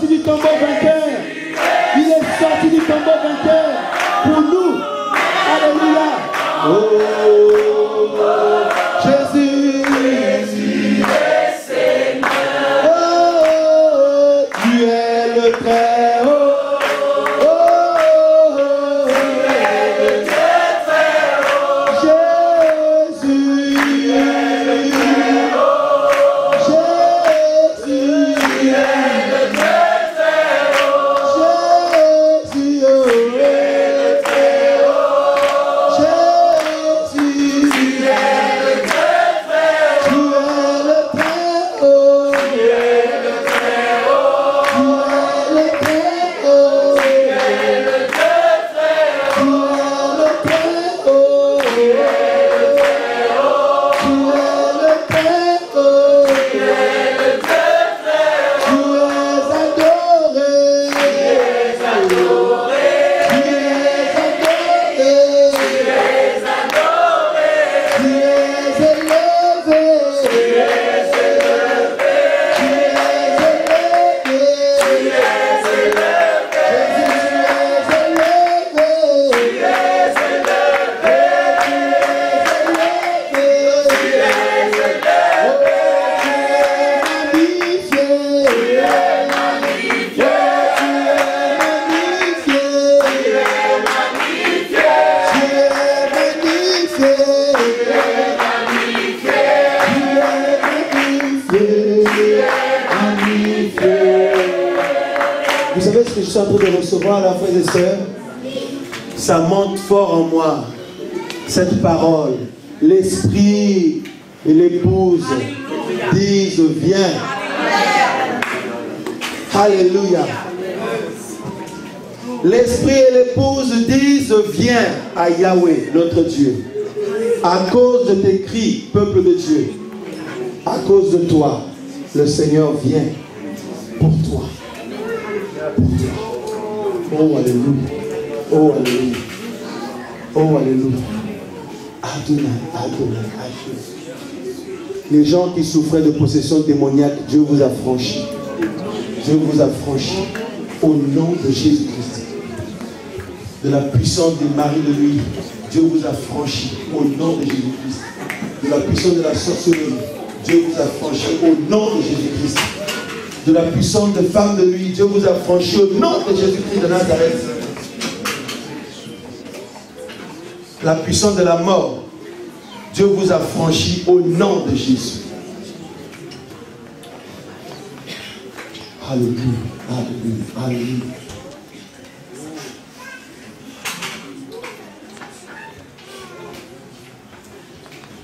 Du tombeau vainqueur. Il est sorti du tombeau vainqueur pour nous. Alléluia. Oh, Jésus. Oh, tu es le très haut. Oh, Jésus. Vous savez ce que je suis en train de recevoir là, frères et sœurs? Ça monte fort en moi, cette parole. L'esprit et l'épouse disent viens. Alléluia. L'esprit et l'épouse disent viens à Yahweh, notre Dieu. À cause de tes cris, peuple de Dieu, à cause de toi, le Seigneur vient pour toi. Pour toi. Oh, alléluia. Oh, alléluia. Oh, alléluia. Adonai, Adonai, Adonai. Les gens qui souffraient de possession démoniaque, Dieu vous a franchi. Dieu vous a franchi. Au nom de Jésus-Christ. De la puissance des maris de nuit, Dieu vous a franchi. Au nom de Jésus-Christ. De la puissance de la sorcellerie, Dieu vous a franchi. Au nom de Jésus-Christ. De la puissance de femmes de nuit, Dieu vous a franchi. Au nom de Jésus-Christ de Nazareth. La puissance de la mort, Dieu vous a franchi au nom de Jésus. Alléluia, alléluia, alléluia.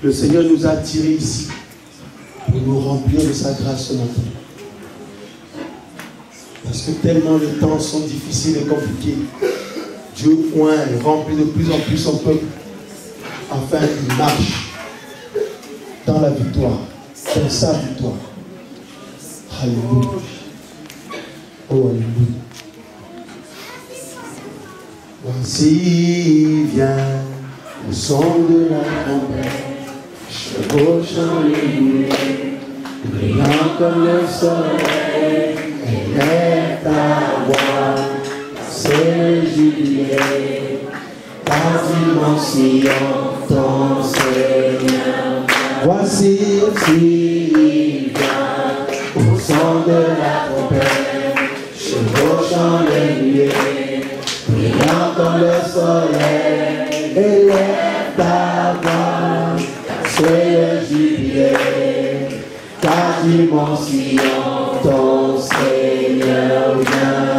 Le Seigneur nous a attirés ici pour nous remplir de sa grâce ce matin. Parce que tellement les temps sont difficiles et compliqués, Dieu oint et remplit de plus en plus son peuple afin qu'il marche dans la victoire, dans sa victoire. Alléluia. Oh, alléluia. Voici vient le son de la trompette, chevauchant les nuées, brillant comme le soleil, élève ta voix, c'est le jubilé, ta dimension, ton Seigneur. Voici vient au son de la trompette, prochain les nuées, brillant comme le soleil, élève ta voix, soyez jubilé, car du mont Sion, ton Seigneur vient.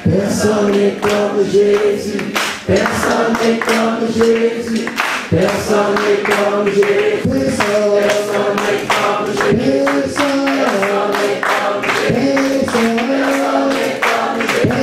Personne n'est comme Jésus, personne n'est comme Jésus, personne n'est comme Jésus, personne n'est comme Jésus, personne n'est comme Jésus, personne n'est comme Jésus,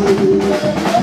Alléluia.